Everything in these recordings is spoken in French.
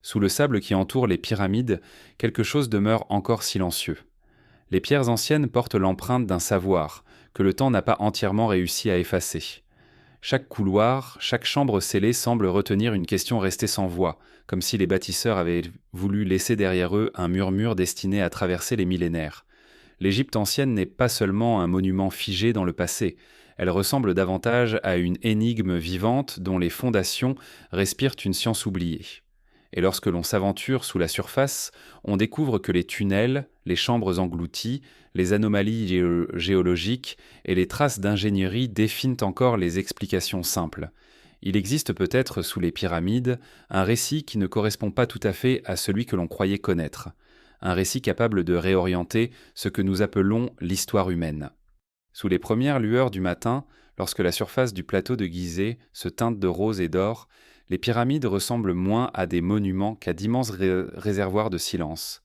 Sous le sable qui entoure les pyramides, quelque chose demeure encore silencieux. Les pierres anciennes portent l'empreinte d'un savoir que le temps n'a pas entièrement réussi à effacer. Chaque couloir, chaque chambre scellée semble retenir une question restée sans voix, comme si les bâtisseurs avaient voulu laisser derrière eux un murmure destiné à traverser les millénaires. L'Égypte ancienne n'est pas seulement un monument figé dans le passé, elle ressemble davantage à une énigme vivante dont les fondations respirent une science oubliée. Et lorsque l'on s'aventure sous la surface, on découvre que les tunnels, les chambres englouties, les anomalies géologiques et les traces d'ingénierie définent encore les explications simples. Il existe peut-être sous les pyramides un récit qui ne correspond pas tout à fait à celui que l'on croyait connaître, un récit capable de réorienter ce que nous appelons l'histoire humaine. Sous les premières lueurs du matin, lorsque la surface du plateau de Gizeh se teinte de rose et d'or, les pyramides ressemblent moins à des monuments qu'à d'immenses réservoirs de silence.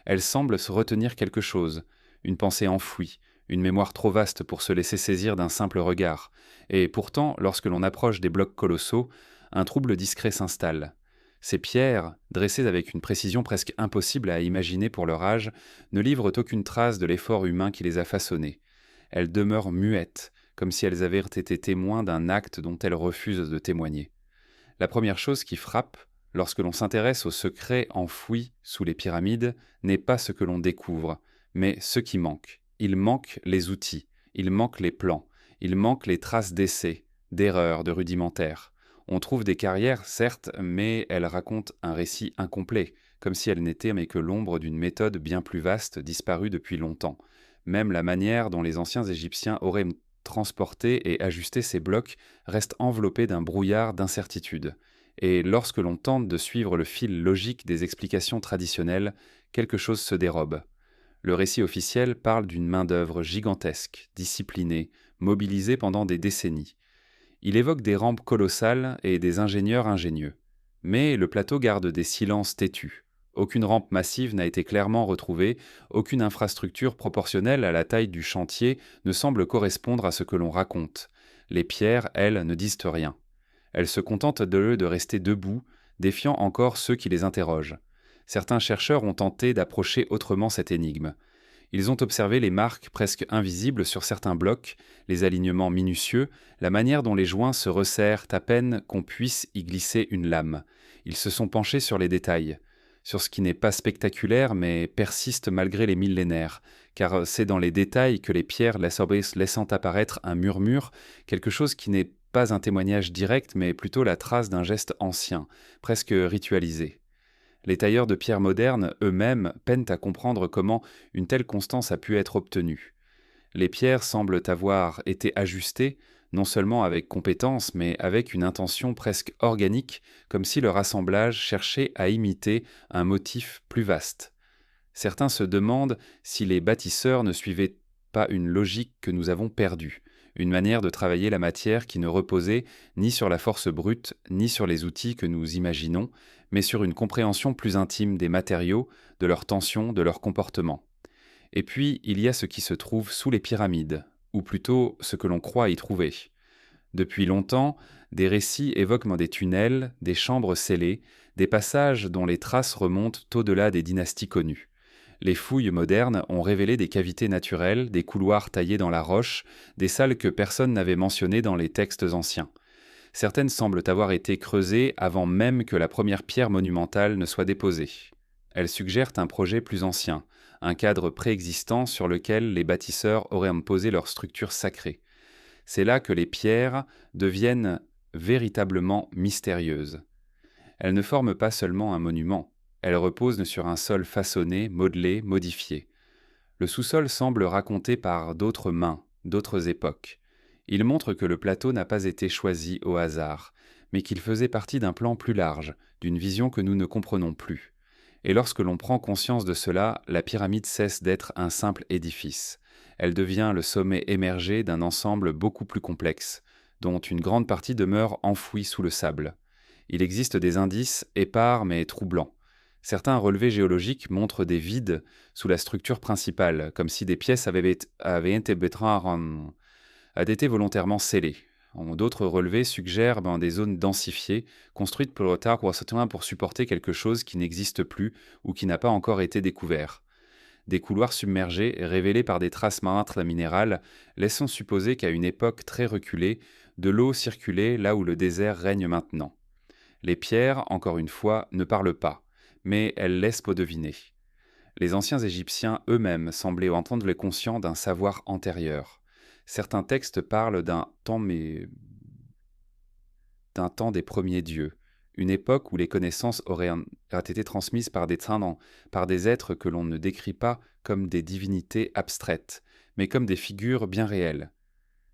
Elles semblent se retenir quelque chose, une pensée enfouie, une mémoire trop vaste pour se laisser saisir d'un simple regard. Et pourtant, lorsque l'on approche des blocs colossaux, un trouble discret s'installe. Ces pierres, dressées avec une précision presque impossible à imaginer pour leur âge, ne livrent aucune trace de l'effort humain qui les a façonnées. Elles demeurent muettes, comme si elles avaient été témoins d'un acte dont elles refusent de témoigner. La première chose qui frappe, lorsque l'on s'intéresse aux secrets enfouis sous les pyramides, n'est pas ce que l'on découvre, mais ce qui manque. Il manque les outils, il manque les plans, il manque les traces d'essais, d'erreurs, de rudimentaires. On trouve des carrières, certes, mais elles racontent un récit incomplet, comme si elles n'étaient mais que l'ombre d'une méthode bien plus vaste, disparue depuis longtemps. Même la manière dont les anciens Égyptiens auraient transporté et ajusté ces blocs reste enveloppée d'un brouillard d'incertitude. Et lorsque l'on tente de suivre le fil logique des explications traditionnelles, quelque chose se dérobe. Le récit officiel parle d'une main-d'œuvre gigantesque, disciplinée, mobilisée pendant des décennies. Il évoque des rampes colossales et des ingénieurs ingénieux. Mais le plateau garde des silences têtus. Aucune rampe massive n'a été clairement retrouvée, aucune infrastructure proportionnelle à la taille du chantier ne semble correspondre à ce que l'on raconte. Les pierres, elles, ne disent rien. Elles se contentent de rester debout, défiant encore ceux qui les interrogent. Certains chercheurs ont tenté d'approcher autrement cette énigme. Ils ont observé les marques presque invisibles sur certains blocs, les alignements minutieux, la manière dont les joints se resserrent à peine qu'on puisse y glisser une lame. Ils se sont penchés sur les détails, sur ce qui n'est pas spectaculaire mais persiste malgré les millénaires, car c'est dans les détails que les pierres laissant apparaître un murmure, quelque chose qui n'est pas un témoignage direct mais plutôt la trace d'un geste ancien, presque ritualisé. Les tailleurs de pierre modernes, eux-mêmes, peinent à comprendre comment une telle constance a pu être obtenue. Les pierres semblent avoir été ajustées, non seulement avec compétence, mais avec une intention presque organique, comme si leur assemblage cherchait à imiter un motif plus vaste. Certains se demandent si les bâtisseurs ne suivaient pas une logique que nous avons perdue, une manière de travailler la matière qui ne reposait ni sur la force brute, ni sur les outils que nous imaginons, mais sur une compréhension plus intime des matériaux, de leurs tensions, de leur comportement. Et puis, il y a ce qui se trouve sous les pyramides, ou plutôt ce que l'on croit y trouver. Depuis longtemps, des récits évoquent des tunnels, des chambres scellées, des passages dont les traces remontent au-delà des dynasties connues. Les fouilles modernes ont révélé des cavités naturelles, des couloirs taillés dans la roche, des salles que personne n'avait mentionnées dans les textes anciens. Certaines semblent avoir été creusées avant même que la première pierre monumentale ne soit déposée. Elles suggèrent un projet plus ancien, un cadre préexistant sur lequel les bâtisseurs auraient imposé leur structure sacrée. C'est là que les pierres deviennent véritablement mystérieuses. Elles ne forment pas seulement un monument, elles reposent sur un sol façonné, modelé, modifié. Le sous-sol semble raconté par d'autres mains, d'autres époques. Il montre que le plateau n'a pas été choisi au hasard, mais qu'il faisait partie d'un plan plus large, d'une vision que nous ne comprenons plus. Et lorsque l'on prend conscience de cela, la pyramide cesse d'être un simple édifice. Elle devient le sommet émergé d'un ensemble beaucoup plus complexe, dont une grande partie demeure enfouie sous le sable. Il existe des indices épars mais troublants. Certains relevés géologiques montrent des vides sous la structure principale, comme si des pièces avaient été volontairement scellées. D'autres relevés suggèrent des zones densifiées, construites pour supporter quelque chose qui n'existe plus ou qui n'a pas encore été découvert. Des couloirs submergés, révélés par des traces marâtres minérales, laissant supposer qu'à une époque très reculée, de l'eau circulait là où le désert règne maintenant. Les pierres, encore une fois, ne parlent pas, mais elles laissent peau deviner. Les anciens Égyptiens eux-mêmes semblaient entendre les conscients d'un savoir antérieur. Certains textes parlent d'un temps des premiers dieux, une époque où les connaissances auraient été transmises par des tannants, par des êtres que l'on ne décrit pas comme des divinités abstraites, mais comme des figures bien réelles.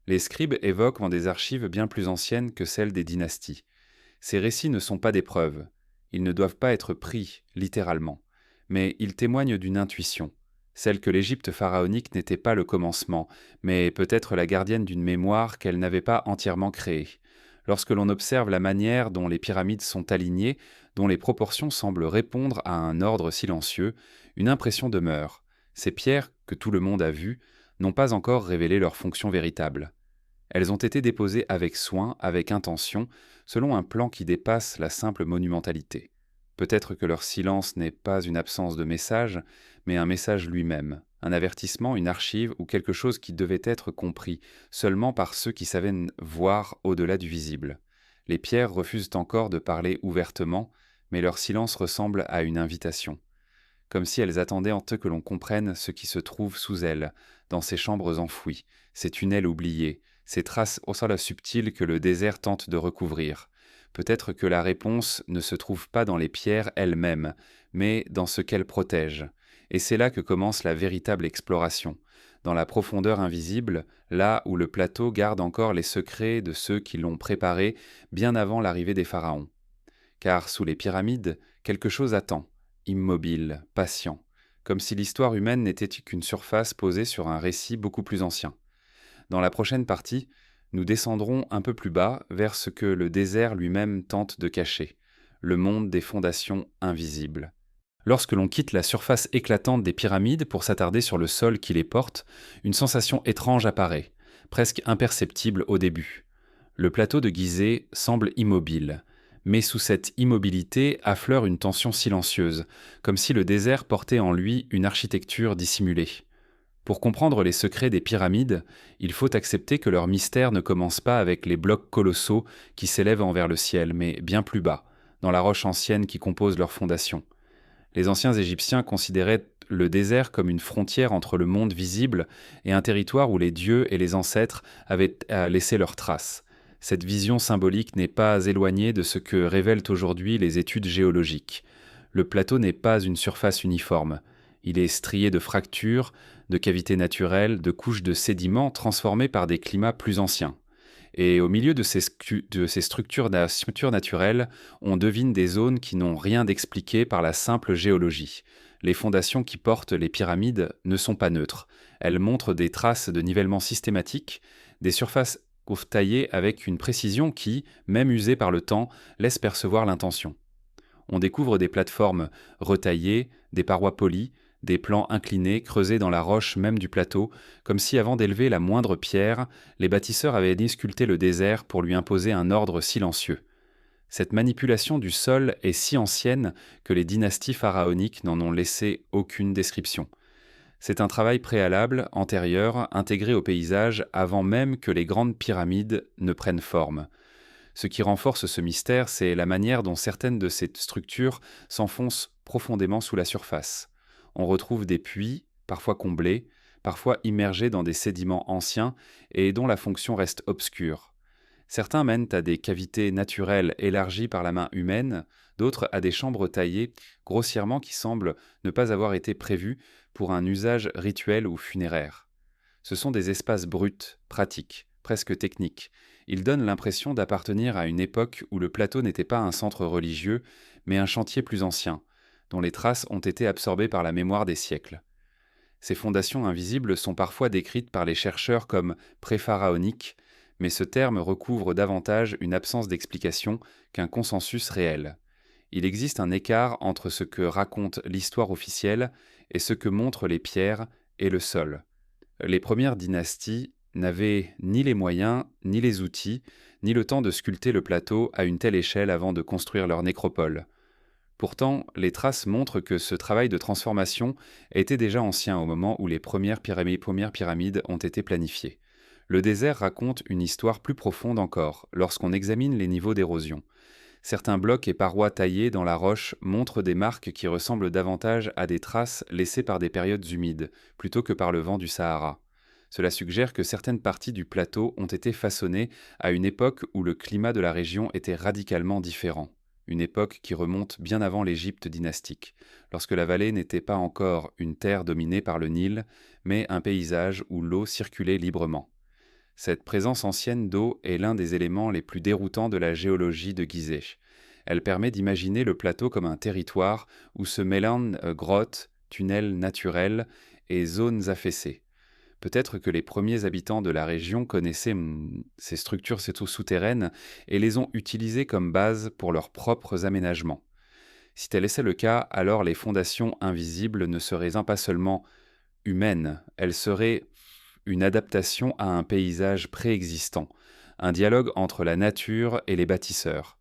Les scribes évoquent dans des archives bien plus anciennes que celles des dynasties. Ces récits ne sont pas des preuves, ils ne doivent pas être pris littéralement, mais ils témoignent d'une intuition, celle que l'Égypte pharaonique n'était pas le commencement, mais peut-être la gardienne d'une mémoire qu'elle n'avait pas entièrement créée. Lorsque l'on observe la manière dont les pyramides sont alignées, dont les proportions semblent répondre à un ordre silencieux, une impression demeure. Ces pierres, que tout le monde a vues, n'ont pas encore révélé leur fonction véritable. Elles ont été déposées avec soin, avec intention, selon un plan qui dépasse la simple monumentalité. Peut-être que leur silence n'est pas une absence de message, mais un message lui-même, un avertissement, une archive ou quelque chose qui devait être compris seulement par ceux qui savaient voir au-delà du visible. Les pierres refusent encore de parler ouvertement, mais leur silence ressemble à une invitation, comme si elles attendaient en que l'on comprenne ce qui se trouve sous elles, dans ces chambres enfouies, ces tunnels oubliés, ces traces au sol subtiles que le désert tente de recouvrir. Peut-être que la réponse ne se trouve pas dans les pierres elles-mêmes, mais dans ce qu'elles protègent. Et c'est là que commence la véritable exploration, dans la profondeur invisible, là où le plateau garde encore les secrets de ceux qui l'ont préparé bien avant l'arrivée des pharaons. Car sous les pyramides, quelque chose attend, immobile, patient, comme si l'histoire humaine n'était qu'une surface posée sur un récit beaucoup plus ancien. Dans la prochaine partie, nous descendrons un peu plus bas vers ce que le désert lui-même tente de cacher, le monde des fondations invisibles. Lorsque l'on quitte la surface éclatante des pyramides pour s'attarder sur le sol qui les porte, une sensation étrange apparaît, presque imperceptible au début. Le plateau de Gizeh semble immobile, mais sous cette immobilité affleure une tension silencieuse, comme si le désert portait en lui une architecture dissimulée. Pour comprendre les secrets des pyramides, il faut accepter que leur mystère ne commence pas avec les blocs colossaux qui s'élèvent envers le ciel, mais bien plus bas, dans la roche ancienne qui compose leur fondation. Les anciens Égyptiens considéraient le désert comme une frontière entre le monde visible et un territoire où les dieux et les ancêtres avaient laissé leurs traces. Cette vision symbolique n'est pas éloignée de ce que révèlent aujourd'hui les études géologiques. Le plateau n'est pas une surface uniforme. Il est strié de fractures, de cavités naturelles, de couches de sédiments transformés par des climats plus anciens. Et au milieu de ces structures naturelles, on devine des zones qui n'ont rien d'expliqué par la simple géologie. Les fondations qui portent les pyramides ne sont pas neutres. Elles montrent des traces de nivellement systématique, des surfaces taillées avec une précision qui, même usée par le temps, laisse percevoir l'intention. On découvre des plateformes retaillées, des parois polies, des plans inclinés creusés dans la roche même du plateau, comme si avant d'élever la moindre pierre, les bâtisseurs avaient disculpté le désert pour lui imposer un ordre silencieux. Cette manipulation du sol est si ancienne que les dynasties pharaoniques n'en ont laissé aucune description. C'est un travail préalable, antérieur, intégré au paysage avant même que les grandes pyramides ne prennent forme. Ce qui renforce ce mystère, c'est la manière dont certaines de ces structures s'enfoncent profondément sous la surface. On retrouve des puits, parfois comblés, parfois immergés dans des sédiments anciens et dont la fonction reste obscure. Certains mènent à des cavités naturelles élargies par la main humaine, d'autres à des chambres taillées grossièrement qui semblent ne pas avoir été prévues pour un usage rituel ou funéraire. Ce sont des espaces bruts, pratiques, presque techniques. Ils donnent l'impression d'appartenir à une époque où le plateau n'était pas un centre religieux, mais un chantier plus ancien, dont les traces ont été absorbées par la mémoire des siècles. Ces fondations invisibles sont parfois décrites par les chercheurs comme pré-pharaoniques, mais ce terme recouvre davantage une absence d'explication qu'un consensus réel. Il existe un écart entre ce que raconte l'histoire officielle et ce que montrent les pierres et le sol. Les premières dynasties n'avaient ni les moyens, ni les outils, ni le temps de sculpter le plateau à une telle échelle avant de construire leur nécropole. Pourtant, les traces montrent que ce travail de transformation était déjà ancien au moment où les premières pyramides ont été planifiées. Le désert raconte une histoire plus profonde encore lorsqu'on examine les niveaux d'érosion. Certains blocs et parois taillés dans la roche montrent des marques qui ressemblent davantage à des traces laissées par des périodes humides, plutôt que par le vent du Sahara. Cela suggère que certaines parties du plateau ont été façonnées à une époque où le climat de la région était radicalement différent. Une époque qui remonte bien avant l'Égypte dynastique, lorsque la vallée n'était pas encore une terre dominée par le Nil, mais un paysage où l'eau circulait librement. Cette présence ancienne d'eau est l'un des éléments les plus déroutants de la géologie de Gizeh. Elle permet d'imaginer le plateau comme un territoire où se mélangent grottes, tunnels naturels et zones affaissées. Peut-être que les premiers habitants de la région connaissaient ces structures souterraines et les ont utilisées comme base pour leurs propres aménagements. Si tel était le cas, alors les fondations invisibles ne seraient pas seulement humaines, elles seraient une adaptation à un paysage préexistant, un dialogue entre la nature et les bâtisseurs.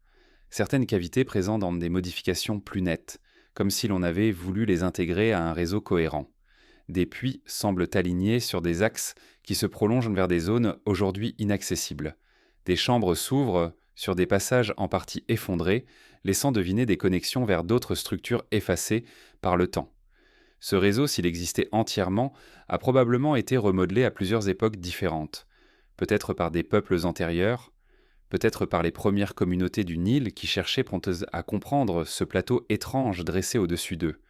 Certaines cavités présentent des modifications plus nettes, comme si l'on avait voulu les intégrer à un réseau cohérent. Des puits semblent alignés sur des axes qui se prolongent vers des zones aujourd'hui inaccessibles. Des chambres s'ouvrent sur des passages en partie effondrés, laissant deviner des connexions vers d'autres structures effacées par le temps. Ce réseau, s'il existait entièrement, a probablement été remodelé à plusieurs époques différentes, peut-être par des peuples antérieurs, peut-être par les premières communautés du Nil qui cherchaient à comprendre ce plateau étrange dressé au-dessus d'eux.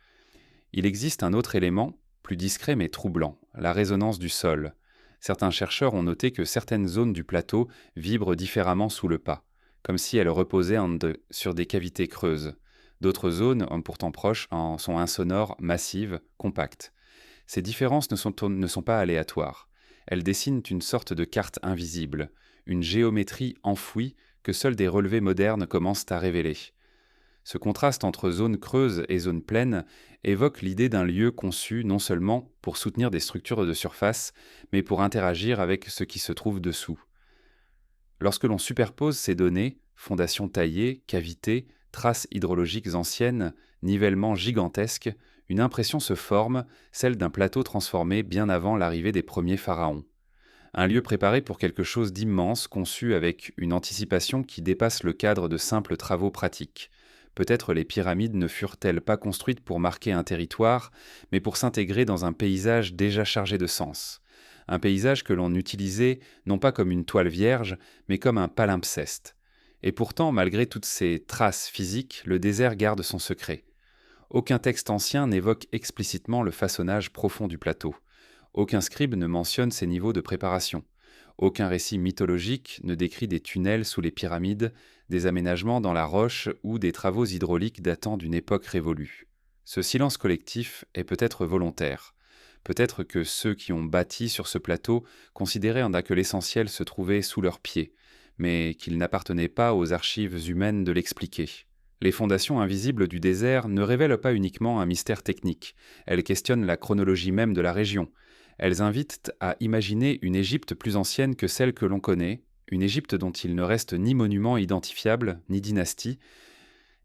Il existe un autre élément, plus discret mais troublant, la résonance du sol. Certains chercheurs ont noté que certaines zones du plateau vibrent différemment sous le pas, comme si elles reposaient sur des cavités creuses. D'autres zones, pourtant proches, sont insonores, massives, compactes. Ces différences ne sont pas aléatoires. Elles dessinent une sorte de carte invisible, une géométrie enfouie que seuls des relevés modernes commencent à révéler. Ce contraste entre zones creuses et zones pleines évoque l'idée d'un lieu conçu non seulement pour soutenir des structures de surface, mais pour interagir avec ce qui se trouve dessous. Lorsque l'on superpose ces données, fondations taillées, cavités, traces hydrologiques anciennes, nivellements gigantesques, une impression se forme, celle d'un plateau transformé bien avant l'arrivée des premiers pharaons. Un lieu préparé pour quelque chose d'immense, conçu avec une anticipation qui dépasse le cadre de simples travaux pratiques. Peut-être les pyramides ne furent-elles pas construites pour marquer un territoire, mais pour s'intégrer dans un paysage déjà chargé de sens. Un paysage que l'on utilisait non pas comme une toile vierge, mais comme un palimpseste. Et pourtant, malgré toutes ces traces physiques, le désert garde son secret. Aucun texte ancien n'évoque explicitement le façonnage profond du plateau. Aucun scribe ne mentionne ces niveaux de préparation. Aucun récit mythologique ne décrit des tunnels sous les pyramides, des aménagements dans la roche ou des travaux hydrauliques datant d'une époque révolue. Ce silence collectif est peut-être volontaire. Peut-être que ceux qui ont bâti sur ce plateau considéraient que l'essentiel se trouvait sous leurs pieds, mais qu'il n'appartenait pas aux archives humaines de l'expliquer. Les fondations invisibles du désert ne révèlent pas uniquement un mystère technique, elles questionnent la chronologie même de la région. Elles invitent à imaginer une Égypte plus ancienne que celle que l'on connaît, une Égypte dont il ne reste ni monument identifiable, ni dynastie,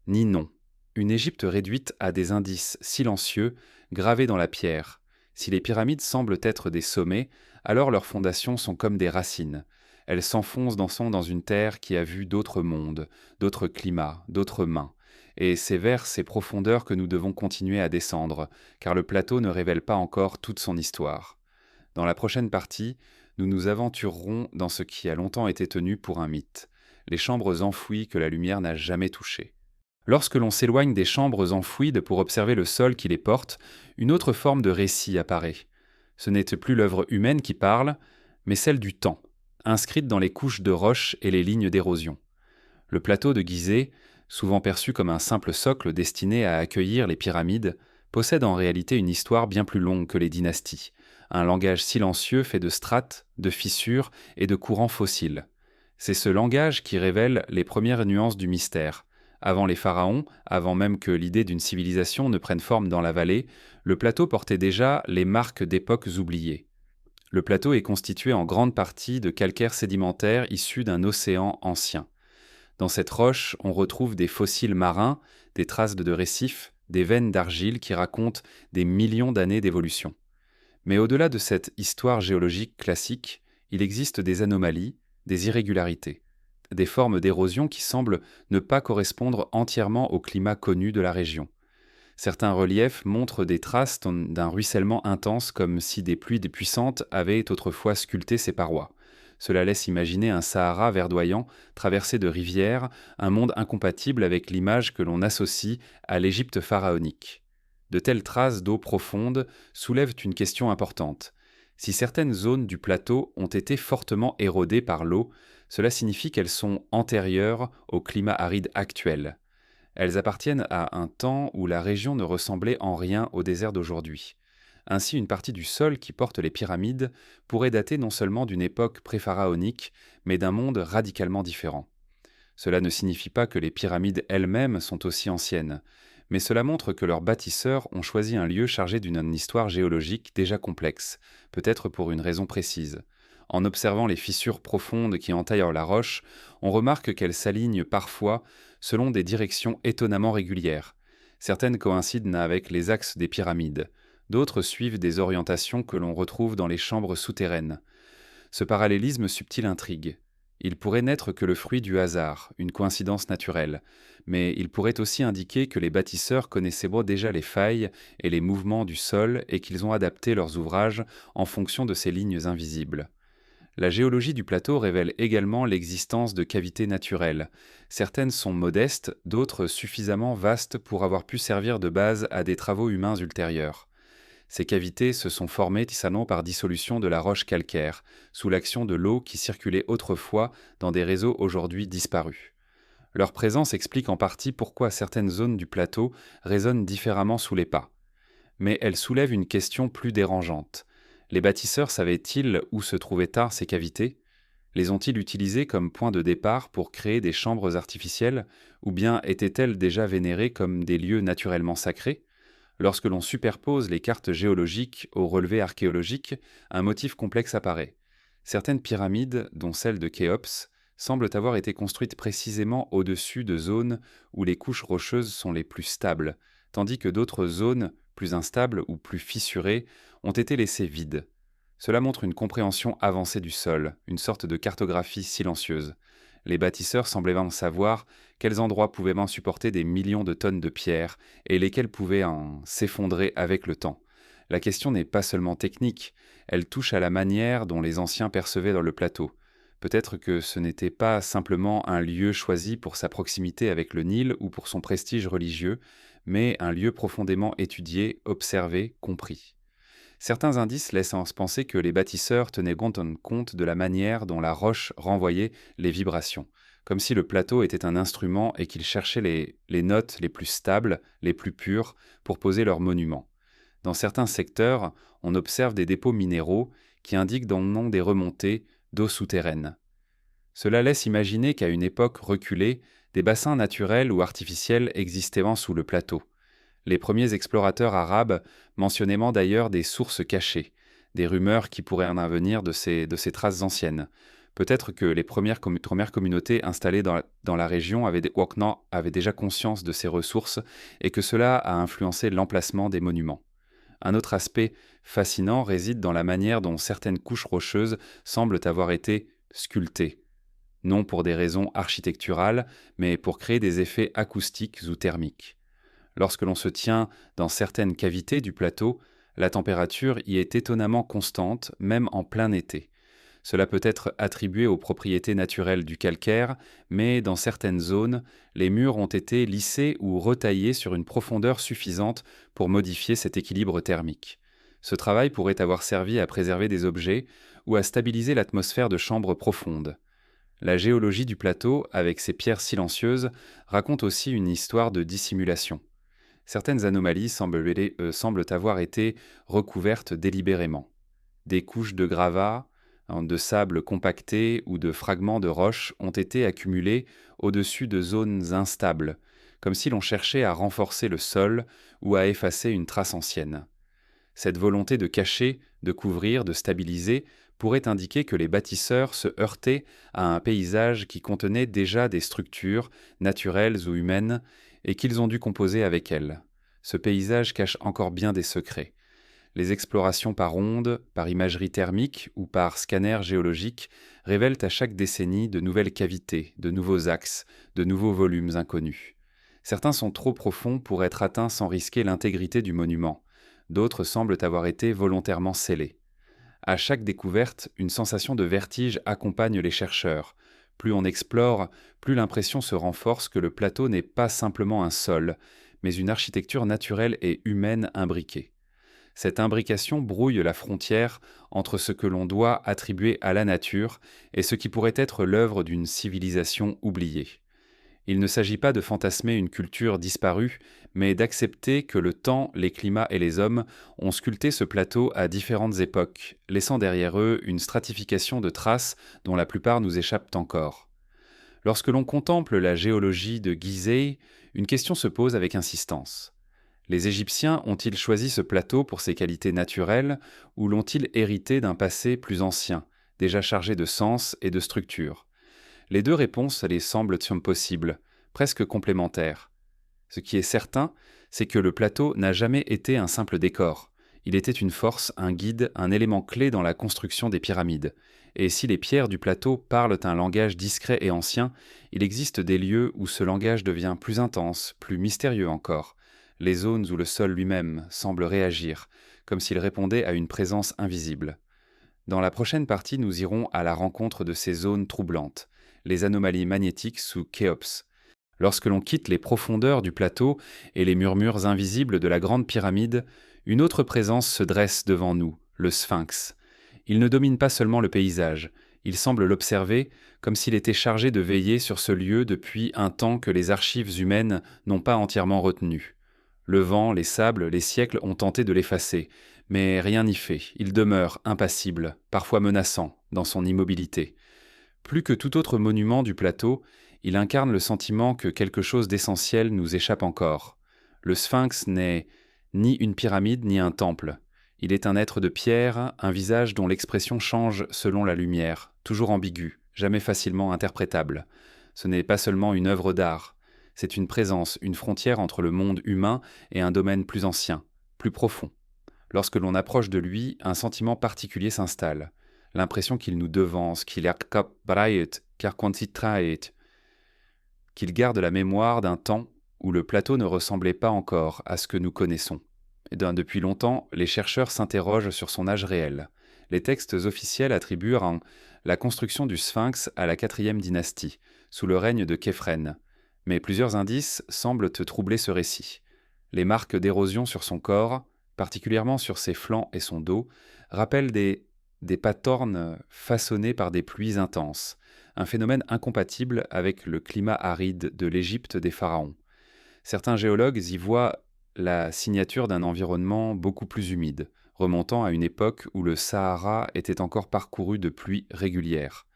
ni nom. Une Égypte réduite à des indices silencieux, gravés dans la pierre. Si les pyramides semblent être des sommets, alors leurs fondations sont comme des racines. Elles s'enfoncent dans une terre qui a vu d'autres mondes, d'autres climats, d'autres mains. Et c'est vers ces profondeurs que nous devons continuer à descendre, car le plateau ne révèle pas encore toute son histoire. Dans la prochaine partie, nous nous aventurerons dans ce qui a longtemps été tenu pour un mythe, les chambres enfouies que la lumière n'a jamais touchées. Lorsque l'on s'éloigne des chambres enfouies pour observer le sol qui les porte, une autre forme de récit apparaît. Ce n'est plus l'œuvre humaine qui parle, mais celle du temps, inscrite dans les couches de roches et les lignes d'érosion. Le plateau de Gizeh, souvent perçu comme un simple socle destiné à accueillir les pyramides, possède en réalité une histoire bien plus longue que les dynasties, un langage silencieux fait de strates, de fissures et de courants fossiles. C'est ce langage qui révèle les premières nuances du mystère. Avant les pharaons, avant même que l'idée d'une civilisation ne prenne forme dans la vallée, le plateau portait déjà les marques d'époques oubliées. Le plateau est constitué en grande partie de calcaire sédimentaire issu d'un océan ancien. Dans cette roche, on retrouve des fossiles marins, des traces de récifs, des veines d'argile qui racontent des millions d'années d'évolution. Mais au-delà de cette histoire géologique classique, il existe des anomalies, des irrégularités, des formes d'érosion qui semblent ne pas correspondre entièrement au climat connu de la région. Certains reliefs montrent des traces d'un ruissellement intense comme si des pluies puissantes avaient autrefois sculpté ces parois. Cela laisse imaginer un Sahara verdoyant, traversé de rivières, un monde incompatible avec l'image que l'on associe à l'Égypte pharaonique. De telles traces d'eau profonde soulèvent une question importante. Si certaines zones du plateau ont été fortement érodées par l'eau, cela signifie qu'elles sont antérieures au climat aride actuel. Elles appartiennent à un temps où la région ne ressemblait en rien au désert d'aujourd'hui. Ainsi, une partie du sol qui porte les pyramides pourrait dater non seulement d'une époque pré-pharaonique, mais d'un monde radicalement différent. Cela ne signifie pas que les pyramides elles-mêmes sont aussi anciennes, mais cela montre que leurs bâtisseurs ont choisi un lieu chargé d'une histoire géologique déjà complexe, peut-être pour une raison précise. En observant les fissures profondes qui entaillent la roche, on remarque qu'elles s'alignent parfois selon des directions étonnamment régulières. Certaines coïncident avec les axes des pyramides, d'autres suivent des orientations que l'on retrouve dans les chambres souterraines. Ce parallélisme subtil intrigue. Il pourrait n'être que le fruit du hasard, une coïncidence naturelle, mais il pourrait aussi indiquer que les bâtisseurs connaissaient déjà les failles et les mouvements du sol et qu'ils ont adapté leurs ouvrages en fonction de ces lignes invisibles. La géologie du plateau révèle également l'existence de cavités naturelles. Certaines sont modestes, d'autres suffisamment vastes pour avoir pu servir de base à des travaux humains ultérieurs. Ces cavités se sont formées par dissolution de la roche calcaire, sous l'action de l'eau qui circulait autrefois dans des réseaux aujourd'hui disparus. Leur présence explique en partie pourquoi certaines zones du plateau résonnent différemment sous les pas. Mais elle soulève une question plus dérangeante. Les bâtisseurs savaient-ils où se trouvaient tard ces cavités? Les ont-ils utilisées comme point de départ pour créer des chambres artificielles, ou bien étaient-elles déjà vénérées comme des lieux naturellement sacrés? Lorsque l'on superpose les cartes géologiques aux relevés archéologiques, un motif complexe apparaît. Certaines pyramides, dont celle de Khéops, semblent avoir été construites précisément au-dessus de zones où les couches rocheuses sont les plus stables, tandis que d'autres zones, plus instables ou plus fissurées, ont été laissées vides. Cela montre une compréhension avancée du sol, une sorte de cartographie silencieuse. Les bâtisseurs semblaient en savoir quels endroits pouvaient supporter des millions de tonnes de pierres et lesquels pouvaient s'effondrer avec le temps. La question n'est pas seulement technique, elle touche à la manière dont les anciens percevaient dans le plateau. Peut-être que ce n'était pas simplement un lieu choisi pour sa proximité avec le Nil ou pour son prestige religieux, mais un lieu profondément étudié, observé, compris. Certains indices laissent penser que les bâtisseurs tenaient compte de la manière dont la roche renvoyait les vibrations, comme si le plateau était un instrument et qu'ils cherchaient les notes les plus stables, les plus pures, pour poser leurs monuments. Dans certains secteurs, on observe des dépôts minéraux qui indiquent dans le nom des remontées d'eau souterraine. Cela laisse imaginer qu'à une époque reculée, des bassins naturels ou artificiels existaient sous le plateau. Les premiers explorateurs arabes mentionnaient d'ailleurs des sources cachées, des rumeurs qui pourraient en venir de ces traces anciennes. Peut-être que les premières communautés installées dans la région avaient déjà conscience de ces ressources et que cela a influencé l'emplacement des monuments. Un autre aspect fascinant réside dans la manière dont certaines couches rocheuses semblent avoir été sculptées, non pour des raisons architecturales, mais pour créer des effets acoustiques ou thermiques. Lorsque l'on se tient dans certaines cavités du plateau, la température y est étonnamment constante, même en plein été. Cela peut être attribué aux propriétés naturelles du calcaire, mais dans certaines zones, les murs ont été lissés ou retaillés sur une profondeur suffisante pour modifier cet équilibre thermique. Ce travail pourrait avoir servi à préserver des objets ou à stabiliser l'atmosphère de chambres profondes. La géologie du plateau, avec ses pierres silencieuses, raconte aussi une histoire de dissimulation. Certaines anomalies semblent avoir été recouvertes délibérément. Des couches de gravats, de sable compacté ou de fragments de roches ont été accumulés au-dessus de zones instables, comme si l'on cherchait à renforcer le sol ou à effacer une trace ancienne. Cette volonté de cacher, de couvrir, de stabiliser pourrait indiquer que les bâtisseurs se heurtaient à un paysage qui contenait déjà des structures, naturelles ou humaines, et qu'ils ont dû composer avec elles. Ce paysage cache encore bien des secrets. Les explorations par ondes, par imagerie thermique ou par scanner géologique révèlent à chaque décennie de nouvelles cavités, de nouveaux axes, de nouveaux volumes inconnus. Certains sont trop profonds pour être atteints sans risquer l'intégrité du monument. D'autres semblent avoir été volontairement scellés. À chaque découverte, une sensation de vertige accompagne les chercheurs. Plus on explore, plus l'impression se renforce que le plateau n'est pas simplement un sol, mais une architecture naturelle et humaine imbriquée. Cette imbrication brouille la frontière entre ce que l'on doit attribuer à la nature et ce qui pourrait être l'œuvre d'une civilisation oubliée. Il ne s'agit pas de fantasmer une culture disparue, mais d'accepter que le temps, les climats et les hommes ont sculpté ce plateau à différentes époques, laissant derrière eux une stratification de traces dont la plupart nous échappent encore. Lorsque l'on contemple la géologie de Gizeh, une question se pose avec insistance. Les Égyptiens ont-ils choisi ce plateau pour ses qualités naturelles ou l'ont-ils hérité d'un passé plus ancien, déjà chargé de sens et de structure ? Les deux réponses les semblent possibles, presque complémentaires. Ce qui est certain, c'est que le plateau n'a jamais été un simple décor. Il était une force, un guide, un élément clé dans la construction des pyramides. Et si les pierres du plateau parlent un langage discret et ancien, il existe des lieux où ce langage devient plus intense, plus mystérieux encore. Les zones où le sol lui-même semble réagir, comme s'il répondait à une présence invisible. Dans la prochaine partie, nous irons à la rencontre de ces zones troublantes, les anomalies magnétiques sous Khéops. Lorsque l'on quitte les profondeurs du plateau et les murmures invisibles de la grande pyramide, une autre présence se dresse devant nous, le Sphinx. Il ne domine pas seulement le paysage, il semble l'observer comme s'il était chargé de veiller sur ce lieu depuis un temps que les archives humaines n'ont pas entièrement retenu. Le vent, les sables, les siècles ont tenté de l'effacer, mais rien n'y fait, il demeure impassible, parfois menaçant, dans son immobilité. Plus que tout autre monument du plateau, il incarne le sentiment que quelque chose d'essentiel nous échappe encore. Le Sphinx n'est ni une pyramide ni un temple. Il est un être de pierre, un visage dont l'expression change selon la lumière, toujours ambigu, jamais facilement interprétable. Ce n'est pas seulement une œuvre d'art, c'est une présence, une frontière entre le monde humain et un domaine plus ancien, plus profond. Lorsque l'on approche de lui, un sentiment particulier s'installe. L'impression qu'il nous devance, qu'il garde la mémoire d'un temps où le plateau ne ressemblait pas encore à ce que nous connaissons. Depuis longtemps, les chercheurs s'interrogent sur son âge réel. Les textes officiels attribuent la construction du Sphinx à la 4e dynastie, sous le règne de Képhren. Mais plusieurs indices semblent troubler ce récit. Les marques d'érosion sur son corps, particulièrement sur ses flancs et son dos, rappellent des patterns façonnés par des pluies intenses, un phénomène incompatible avec le climat aride de l'Égypte des pharaons. Certains géologues y voient la signature d'un environnement beaucoup plus humide, remontant à une époque où le Sahara était encore parcouru de pluies régulières.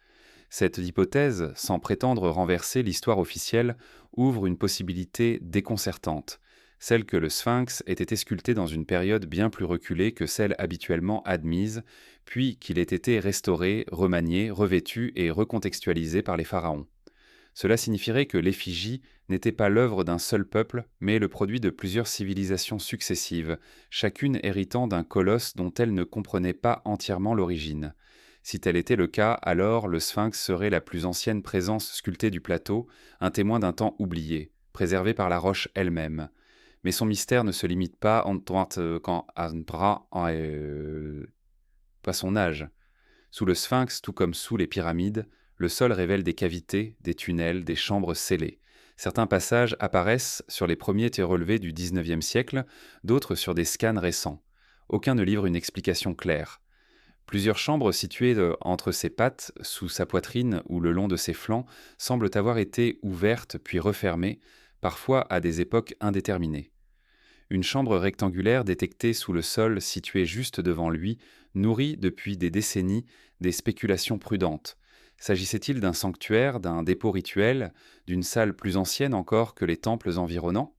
Cette hypothèse, sans prétendre renverser l'histoire officielle, ouvre une possibilité déconcertante, celle que le Sphinx ait été sculpté dans une période bien plus reculée que celle habituellement admise, puis qu'il ait été restauré, remanié, revêtu et recontextualisé par les pharaons. Cela signifierait que l'effigie n'était pas l'œuvre d'un seul peuple, mais le produit de plusieurs civilisations successives, chacune héritant d'un colosse dont elle ne comprenait pas entièrement l'origine. Si tel était le cas, alors le Sphinx serait la plus ancienne présence sculptée du plateau, un témoin d'un temps oublié, préservé par la roche elle-même. Mais son mystère ne se limite pas pas son âge. Sous le Sphinx, tout comme sous les pyramides, le sol révèle des cavités, des tunnels, des chambres scellées. Certains passages apparaissent sur les premiers relevés du XIXe siècle, d'autres sur des scans récents. Aucun ne livre une explication claire. Plusieurs chambres situées entre ses pattes, sous sa poitrine ou le long de ses flancs, semblent avoir été ouvertes puis refermées, parfois à des époques indéterminées. Une chambre rectangulaire détectée sous le sol située juste devant lui nourrit depuis des décennies des spéculations prudentes. S'agissait-il d'un sanctuaire, d'un dépôt rituel, d'une salle plus ancienne encore que les temples environnants ?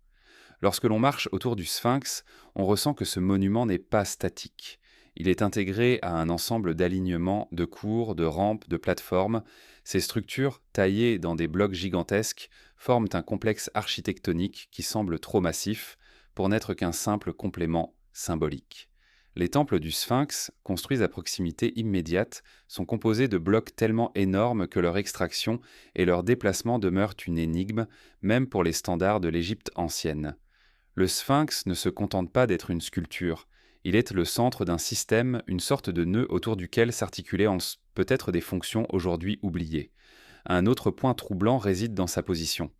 Lorsque l'on marche autour du Sphinx, on ressent que ce monument n'est pas statique. Il est intégré à un ensemble d'alignements, de cours, de rampes, de plateformes. Ces structures, taillées dans des blocs gigantesques, forment un complexe architectonique qui semble trop massif pour n'être qu'un simple complément symbolique. Les temples du Sphinx, construits à proximité immédiate, sont composés de blocs tellement énormes que leur extraction et leur déplacement demeurent une énigme, même pour les standards de l'Égypte ancienne. Le Sphinx ne se contente pas d'être une sculpture. Il est le centre d'un système, une sorte de nœud autour duquel s'articulaient peut-être des fonctions aujourd'hui oubliées. Un autre point troublant réside dans sa position.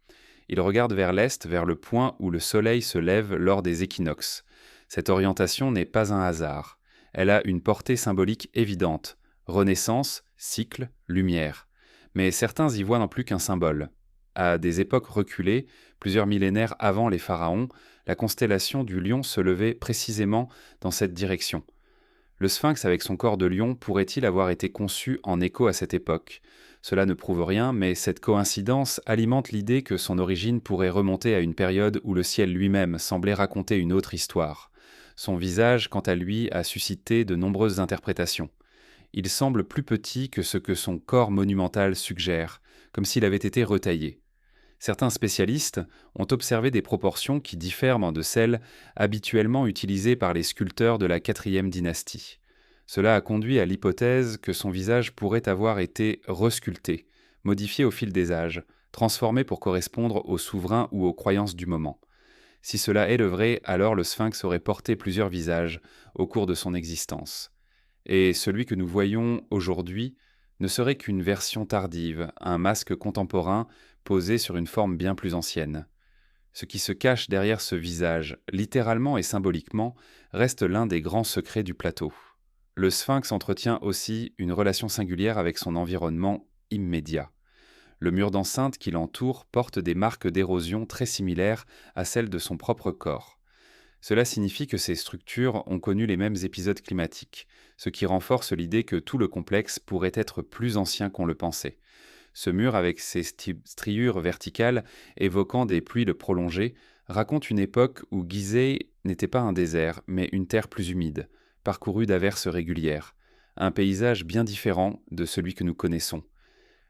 Il regarde vers l'est, vers le point où le soleil se lève lors des équinoxes. Cette orientation n'est pas un hasard. Elle a une portée symbolique évidente. Renaissance, cycle, lumière. Mais certains y voient non plus qu'un symbole. À des époques reculées, plusieurs millénaires avant les pharaons, la constellation du lion se levait précisément dans cette direction. Le sphinx avec son corps de lion pourrait-il avoir été conçu en écho à cette époque ? Cela ne prouve rien, mais cette coïncidence alimente l'idée que son origine pourrait remonter à une période où le ciel lui-même semblait raconter une autre histoire. Son visage, quant à lui, a suscité de nombreuses interprétations. Il semble plus petit que ce que son corps monumental suggère, comme s'il avait été retaillé. Certains spécialistes ont observé des proportions qui diffèrent de celles habituellement utilisées par les sculpteurs de la quatrième dynastie. Cela a conduit à l'hypothèse que son visage pourrait avoir été resculpté, modifié au fil des âges, transformé pour correspondre aux souverains ou aux croyances du moment. Si cela est le vrai, alors le sphinx aurait porté plusieurs visages au cours de son existence. Et celui que nous voyons aujourd'hui ne serait qu'une version tardive, un masque contemporain posé sur une forme bien plus ancienne. Ce qui se cache derrière ce visage, littéralement et symboliquement, reste l'un des grands secrets du plateau. Le sphinx entretient aussi une relation singulière avec son environnement immédiat. Le mur d'enceinte qui l'entoure porte des marques d'érosion très similaires à celles de son propre corps. Cela signifie que ces structures ont connu les mêmes épisodes climatiques, ce qui renforce l'idée que tout le complexe pourrait être plus ancien qu'on le pensait. Ce mur, avec ses striures verticales évoquant des pluies prolongées, raconte une époque où Gizeh n'était pas un désert, mais une terre plus humide, parcourue d'averses régulières, un paysage bien différent de celui que nous connaissons.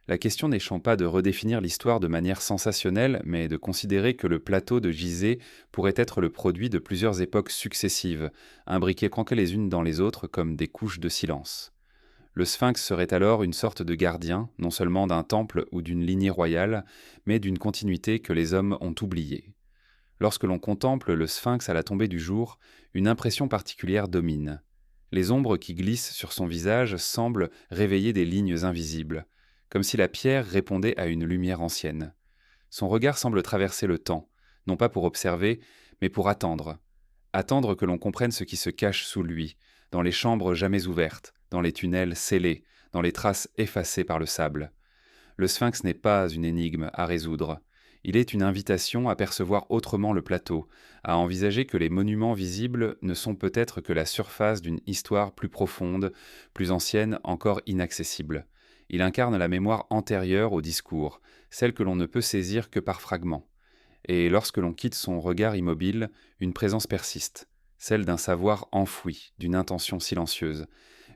La question n'échant pas de redéfinir l'histoire de manière sensationnelle, mais de considérer que le plateau de Gizeh pourrait être le produit de plusieurs époques successives, imbriquées les unes dans les autres comme des couches de silence. Le sphinx serait alors une sorte de gardien, non seulement d'un temple ou d'une lignée royale, mais d'une continuité que les hommes ont oubliée. Lorsque l'on contemple le sphinx à la tombée du jour, une impression particulière domine. Les ombres qui glissent sur son visage semblent réveiller des lignes invisibles, comme si la pierre répondait à une lumière ancienne. Son regard semble traverser le temps, non pas pour observer, mais pour attendre. Attendre que l'on comprenne ce qui se cache sous lui, dans les chambres jamais ouvertes, dans les tunnels scellés, dans les traces effacées par le sable. Le sphinx n'est pas une énigme à résoudre. Il est une invitation à percevoir autrement le plateau, à envisager que les monuments visibles ne sont peut-être que la surface d'une histoire plus profonde, plus ancienne, encore inaccessible. Il incarne la mémoire antérieure au discours, celle que l'on ne peut saisir que par fragments. Et lorsque l'on quitte son regard immobile, une présence persiste, celle d'un savoir enfoui, d'une intention silencieuse.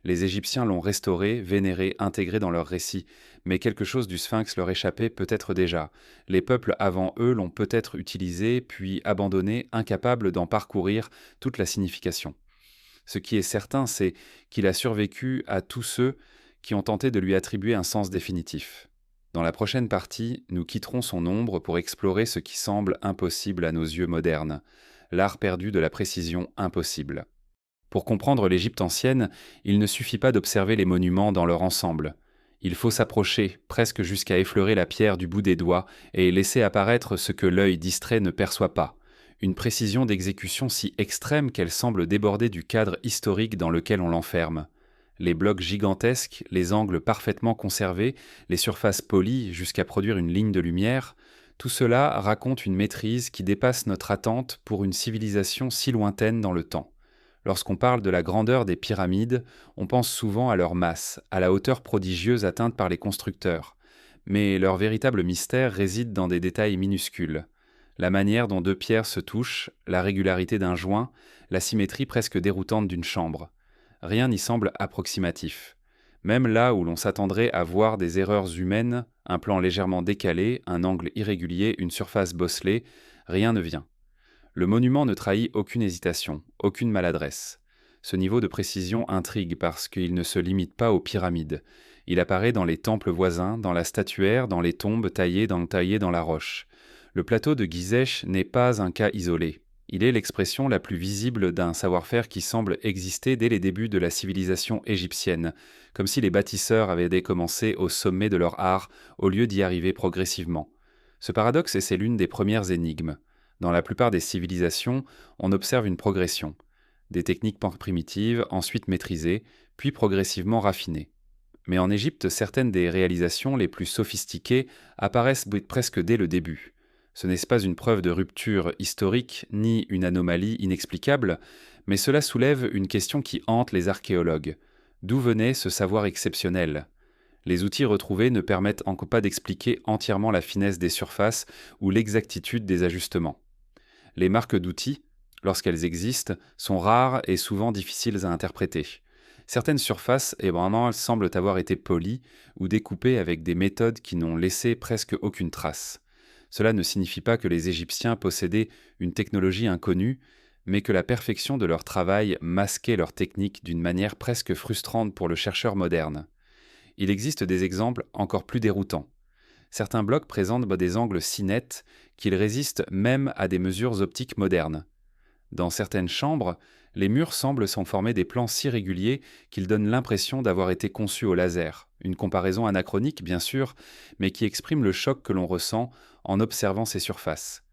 Les Égyptiens l'ont restauré, vénéré, intégré dans leurs récits, mais quelque chose du sphinx leur échappait peut-être déjà. Les peuples avant eux l'ont peut-être utilisé, puis abandonné, incapables d'en parcourir toute la signification. Ce qui est certain, c'est qu'il a survécu à tous ceux qui ont tenté de lui attribuer un sens définitif. Dans la prochaine partie, nous quitterons son ombre pour explorer ce qui semble impossible à nos yeux modernes, l'art perdu de la précision impossible. Pour comprendre l'Égypte ancienne, il ne suffit pas d'observer les monuments dans leur ensemble. Il faut s'approcher, presque jusqu'à effleurer la pierre du bout des doigts et laisser apparaître ce que l'œil distrait ne perçoit pas. Une précision d'exécution si extrême qu'elle semble déborder du cadre historique dans lequel on l'enferme. Les blocs gigantesques, les angles parfaitement conservés, les surfaces polies jusqu'à produire une ligne de lumière, tout cela raconte une maîtrise qui dépasse notre attente pour une civilisation si lointaine dans le temps. Lorsqu'on parle de la grandeur des pyramides, on pense souvent à leur masse, à la hauteur prodigieuse atteinte par les constructeurs. Mais leur véritable mystère réside dans des détails minuscules. La manière dont deux pierres se touchent, la régularité d'un joint, la symétrie presque déroutante d'une chambre. Rien n'y semble approximatif. Même là où l'on s'attendrait à voir des erreurs humaines, un plan légèrement décalé, un angle irrégulier, une surface bosselée, rien ne vient. Le monument ne trahit aucune hésitation, aucune maladresse. Ce niveau de précision intrigue parce qu'il ne se limite pas aux pyramides. Il apparaît dans les temples voisins, dans la statuaire, dans les tombes taillées dans la roche. Le plateau de Gizeh n'est pas un cas isolé. Il est l'expression la plus visible d'un savoir-faire qui semble exister dès les débuts de la civilisation égyptienne, comme si les bâtisseurs avaient commencé au sommet de leur art au lieu d'y arriver progressivement. Ce paradoxe, c'est l'une des premières énigmes. Dans la plupart des civilisations, on observe une progression. Des techniques primitives, ensuite maîtrisées, puis progressivement raffinées. Mais en Égypte, certaines des réalisations les plus sophistiquées apparaissent presque dès le début. Ce n'est pas une preuve de rupture historique, ni une anomalie inexplicable, mais cela soulève une question qui hante les archéologues. D'où venait ce savoir exceptionnel ? Les outils retrouvés ne permettent encore pas d'expliquer entièrement la finesse des surfaces ou l'exactitude des ajustements. Les marques d'outils, lorsqu'elles existent, sont rares et souvent difficiles à interpréter. Certaines surfaces, elles semblent avoir été polies ou découpées avec des méthodes qui n'ont laissé presque aucune trace. Cela ne signifie pas que les Égyptiens possédaient une technologie inconnue, mais que la perfection de leur travail masquait leur technique d'une manière presque frustrante pour le chercheur moderne. Il existe des exemples encore plus déroutants. Certains blocs présentent des angles si nets qu'ils résistent même à des mesures optiques modernes. Dans certaines chambres, les murs semblent s'en former des plans si réguliers qu'ils donnent l'impression d'avoir été conçus au laser. Une comparaison anachronique, bien sûr, mais qui exprime le choc que l'on ressent en observant ces surfaces.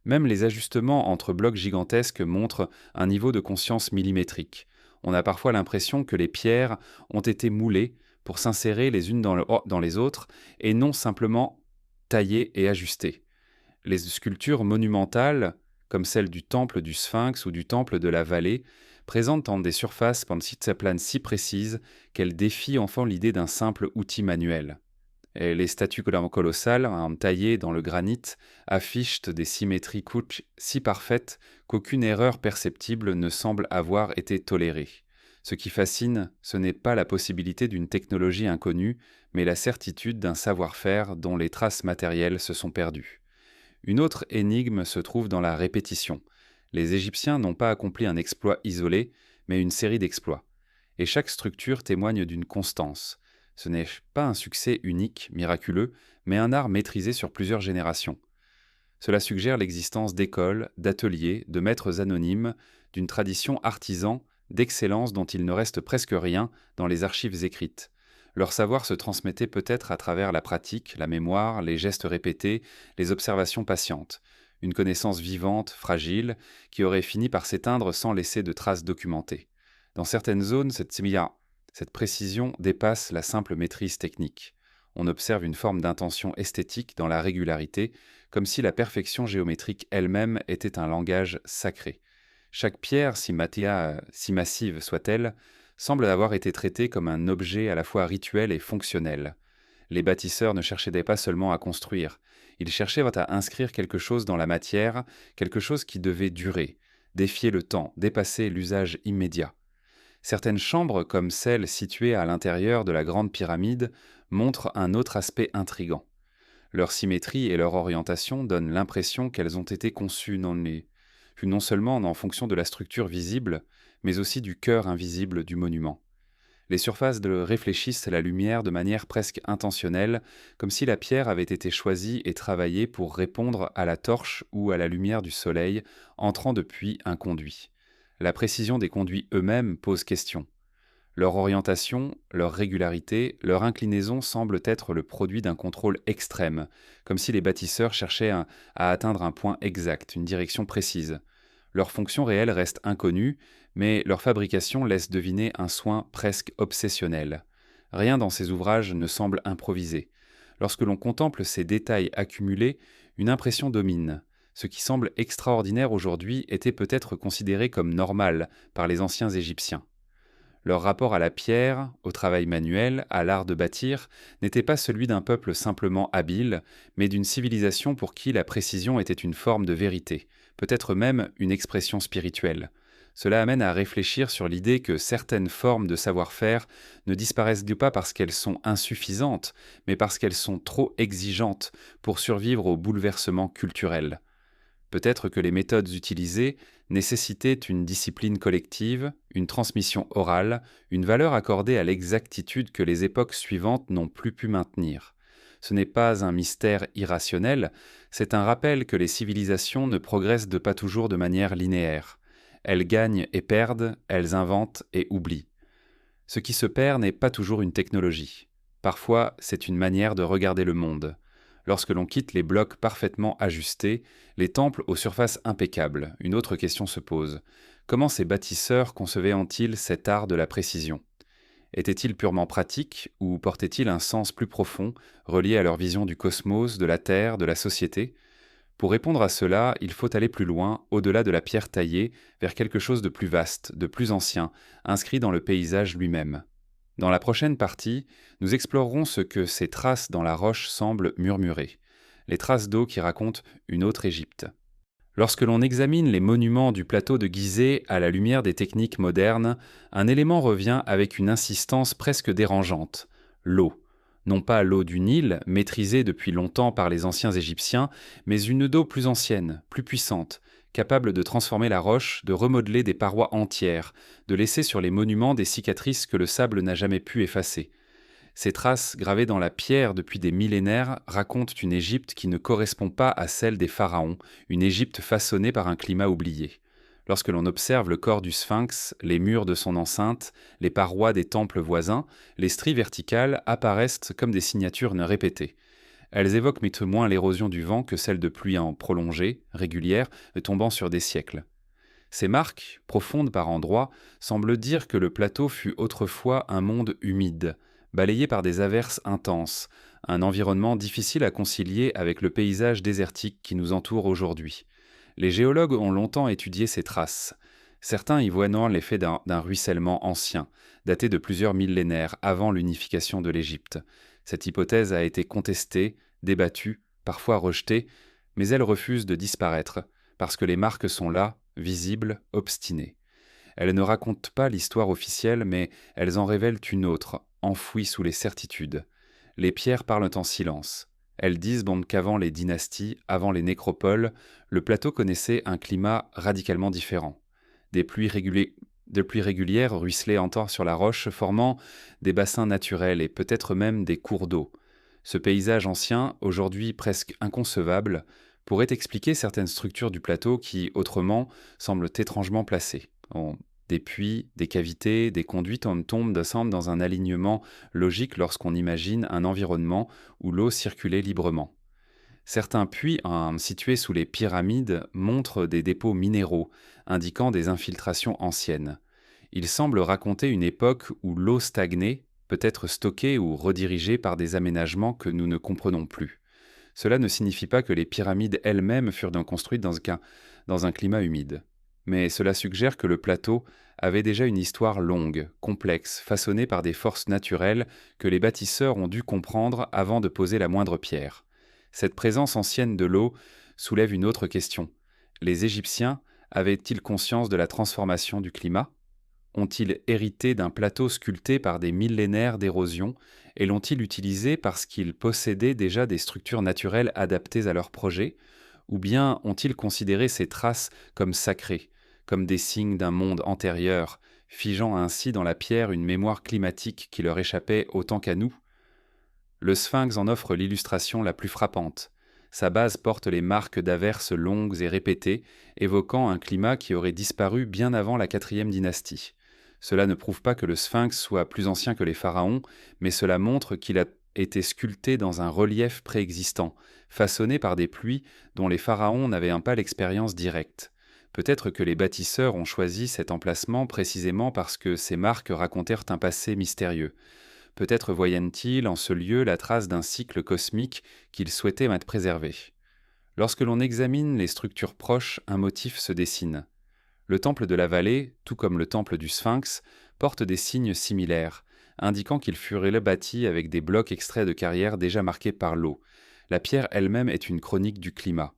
Même les ajustements entre blocs gigantesques montrent un niveau de conscience millimétrique. On a parfois l'impression que les pierres ont été moulées pour s'insérer les unes dans les autres et non simplement taillées et ajustées. Les sculptures monumentales, comme celle du temple du Sphinx ou du temple de la vallée, présentent des surfaces planes si précises qu'elles défient enfin l'idée d'un simple outil manuel. Et les statues colossales, taillées dans le granit, affichent des symétries si parfaites qu'aucune erreur perceptible ne semble avoir été tolérée. Ce qui fascine, ce n'est pas la possibilité d'une technologie inconnue, mais la certitude d'un savoir-faire dont les traces matérielles se sont perdues. Une autre énigme se trouve dans la répétition. Les Égyptiens n'ont pas accompli un exploit isolé, mais une série d'exploits. Et chaque structure témoigne d'une constance. Ce n'est pas un succès unique, miraculeux, mais un art maîtrisé sur plusieurs générations. Cela suggère l'existence d'écoles, d'ateliers, de maîtres anonymes, d'une tradition artisan, d'excellence dont il ne reste presque rien dans les archives écrites. Leur savoir se transmettait peut-être à travers la pratique, la mémoire, les gestes répétés, les observations patientes. Une connaissance vivante, fragile, qui aurait fini par s'éteindre sans laisser de traces documentées. Dans certaines zones, cette précision dépasse la simple maîtrise technique. On observe une forme d'intention esthétique dans la régularité, comme si la perfection géométrique elle-même était un langage sacré. Chaque pierre, si massive soit-elle, semble avoir été traitée comme un objet à la fois rituel et fonctionnel. Les bâtisseurs ne cherchaient pas seulement à construire, ils cherchaient à inscrire quelque chose dans la matière, quelque chose qui devait durer, défier le temps, dépasser l'usage immédiat. Certaines chambres, comme celle située à l'intérieur de la grande pyramide, montrent un autre aspect intrigant. Leur symétrie et leur orientation donnent l'impression qu'elles ont été conçues non seulement en fonction de la structure visible, mais aussi du cœur invisible du monument. Les surfaces réfléchissent la lumière de manière presque intentionnelle, comme si la pierre avait été choisie et travaillée pour répondre à la torche ou à la lumière du soleil entrant depuis un conduit. La précision des conduits eux-mêmes pose question. Leur orientation, leur régularité, leur inclinaison semblent être le produit d'un contrôle extrême, comme si les bâtisseurs cherchaient à atteindre un point exact, une direction précise. Leur fonction réelle reste inconnue, mais leur fabrication laisse deviner un soin presque obsessionnel. Rien dans ces ouvrages ne semble improvisé. Lorsque l'on contemple ces détails accumulés, une impression domine. Ce qui semble extraordinaire aujourd'hui était peut-être considéré comme normal par les anciens Égyptiens. Leur rapport à la pierre, au travail manuel, à l'art de bâtir, n'était pas celui d'un peuple simplement habile, mais d'une civilisation pour qui la précision était une forme de vérité, peut-être même une expression spirituelle. Cela amène à réfléchir sur l'idée que certaines formes de savoir-faire ne disparaissent pas parce qu'elles sont insuffisantes, mais parce qu'elles sont trop exigeantes pour survivre aux bouleversements culturels. Peut-être que les méthodes utilisées nécessitaient une discipline collective, une transmission orale, une valeur accordée à l'exactitude que les époques suivantes n'ont plus pu maintenir. Ce n'est pas un mystère irrationnel, c'est un rappel que les civilisations ne progressent pas toujours de manière linéaire. Elles gagnent et perdent, elles inventent et oublient. Ce qui se perd n'est pas toujours une technologie. Parfois, c'est une manière de regarder le monde. Lorsque l'on quitte les blocs parfaitement ajustés, les temples aux surfaces impeccables, une autre question se pose. Comment ces bâtisseurs concevaient-ils cet art de la précision? Était-il purement pratique ou portait-il un sens plus profond, relié à leur vision du cosmos, de la Terre, de la société? Pour répondre à cela, il faut aller plus loin, au-delà de la pierre taillée, vers quelque chose de plus vaste, de plus ancien, inscrit dans le paysage lui-même. Dans la prochaine partie, nous explorerons ce que ces traces dans la roche semblent murmurer, les traces d'eau qui racontent une autre Égypte. Lorsque l'on examine les monuments du plateau de Gizeh à la lumière des techniques modernes, un élément revient avec une insistance presque dérangeante, l'eau. Non pas l'eau du Nil, maîtrisée depuis longtemps par les anciens Égyptiens, mais une eau plus ancienne, plus puissante, capable de transformer la roche, de remodeler des parois entières, de laisser sur les monuments des cicatrices que le sable n'a jamais pu effacer. Ces traces, gravées dans la pierre depuis des millénaires, racontent une Égypte qui ne correspond pas à celle des pharaons, une Égypte façonnée par un climat oublié. Lorsque l'on observe le corps du sphinx, les murs de son enceinte, les parois des temples voisins, les stries verticales apparaissent comme des signatures répétées. Elles évoquent moins l'érosion du vent que celle de pluies en prolongée, régulières, tombant sur des siècles. Ces marques, profondes par endroits, semblent dire que le plateau fut autrefois un monde humide, balayé par des averses intenses, un environnement difficile à concilier avec le paysage désertique qui nous entoure aujourd'hui. Les géologues ont longtemps étudié ces traces. Certains y voient l'effet d'un ruissellement ancien, daté de plusieurs millénaires avant l'unification de l'Égypte. Cette hypothèse a été contestée, débattue, parfois rejetée, mais elle refuse de disparaître, parce que les marques sont là, visibles, obstinées. Elles ne racontent pas l'histoire officielle, mais elles en révèlent une autre, enfouie sous les certitudes. Les pierres parlent en silence. Elles disent donc qu'avant les dynasties, avant les nécropoles, le plateau connaissait un climat radicalement différent. Des pluies régulières ruisselaient en temps sur la roche, formant des bassins naturels et peut-être même des cours d'eau. Ce paysage ancien, aujourd'hui presque inconcevable, pourrait expliquer certaines structures du plateau qui, autrement, semblent étrangement placées. Des puits, des cavités, des conduites tombent ensemble dans un alignement logique lorsqu'on imagine un environnement où l'eau circulait librement. Certains puits, situés sous les pyramides, montrent des dépôts minéraux, indiquant des infiltrations anciennes. Ils semblent raconter une époque où l'eau stagnait, peut-être stockée ou redirigée par des aménagements que nous ne comprenons plus. Cela ne signifie pas que les pyramides elles-mêmes furent construites dans un climat humide. Mais cela suggère que le plateau avait déjà une histoire longue, complexe, façonnée par des forces naturelles que les bâtisseurs ont dû comprendre avant de poser la moindre pierre. Cette présence ancienne de l'eau soulève une autre question. Les Égyptiens avaient-ils conscience de la transformation du climat? Ont-ils hérité d'un plateau sculpté par des millénaires d'érosion et l'ont-ils utilisé parce qu'ils possédaient déjà des structures naturelles adaptées à leur projet? Ou bien ont-ils considéré ces traces comme sacrées, comme des signes d'un monde antérieur, figeant ainsi dans la pierre une mémoire climatique qui leur échappait autant qu'à nous? Le sphinx en offre l'illustration la plus frappante. Sa base porte les marques d'averses longues et répétées, évoquant un climat qui aurait disparu bien avant la 4e dynastie. Cela ne prouve pas que le sphinx soit plus ancien que les pharaons, mais cela montre qu'il a été sculpté dans un relief préexistant, façonné par des pluies dont les pharaons n'avaient pas l'expérience directe. Peut-être que les bâtisseurs ont choisi cet emplacement précisément parce que ces marques racontèrent un passé mystérieux. Peut-être voyaient-ils en ce lieu la trace d'un cycle cosmique qu'ils souhaitaient préserver. Lorsque l'on examine les structures proches, un motif se dessine. Le temple de la vallée, tout comme le temple du Sphinx, portent des signes similaires, indiquant qu'ils furent bâtis avec des blocs extraits de carrières déjà marqués par l'eau. La pierre elle-même est une chronique du climat.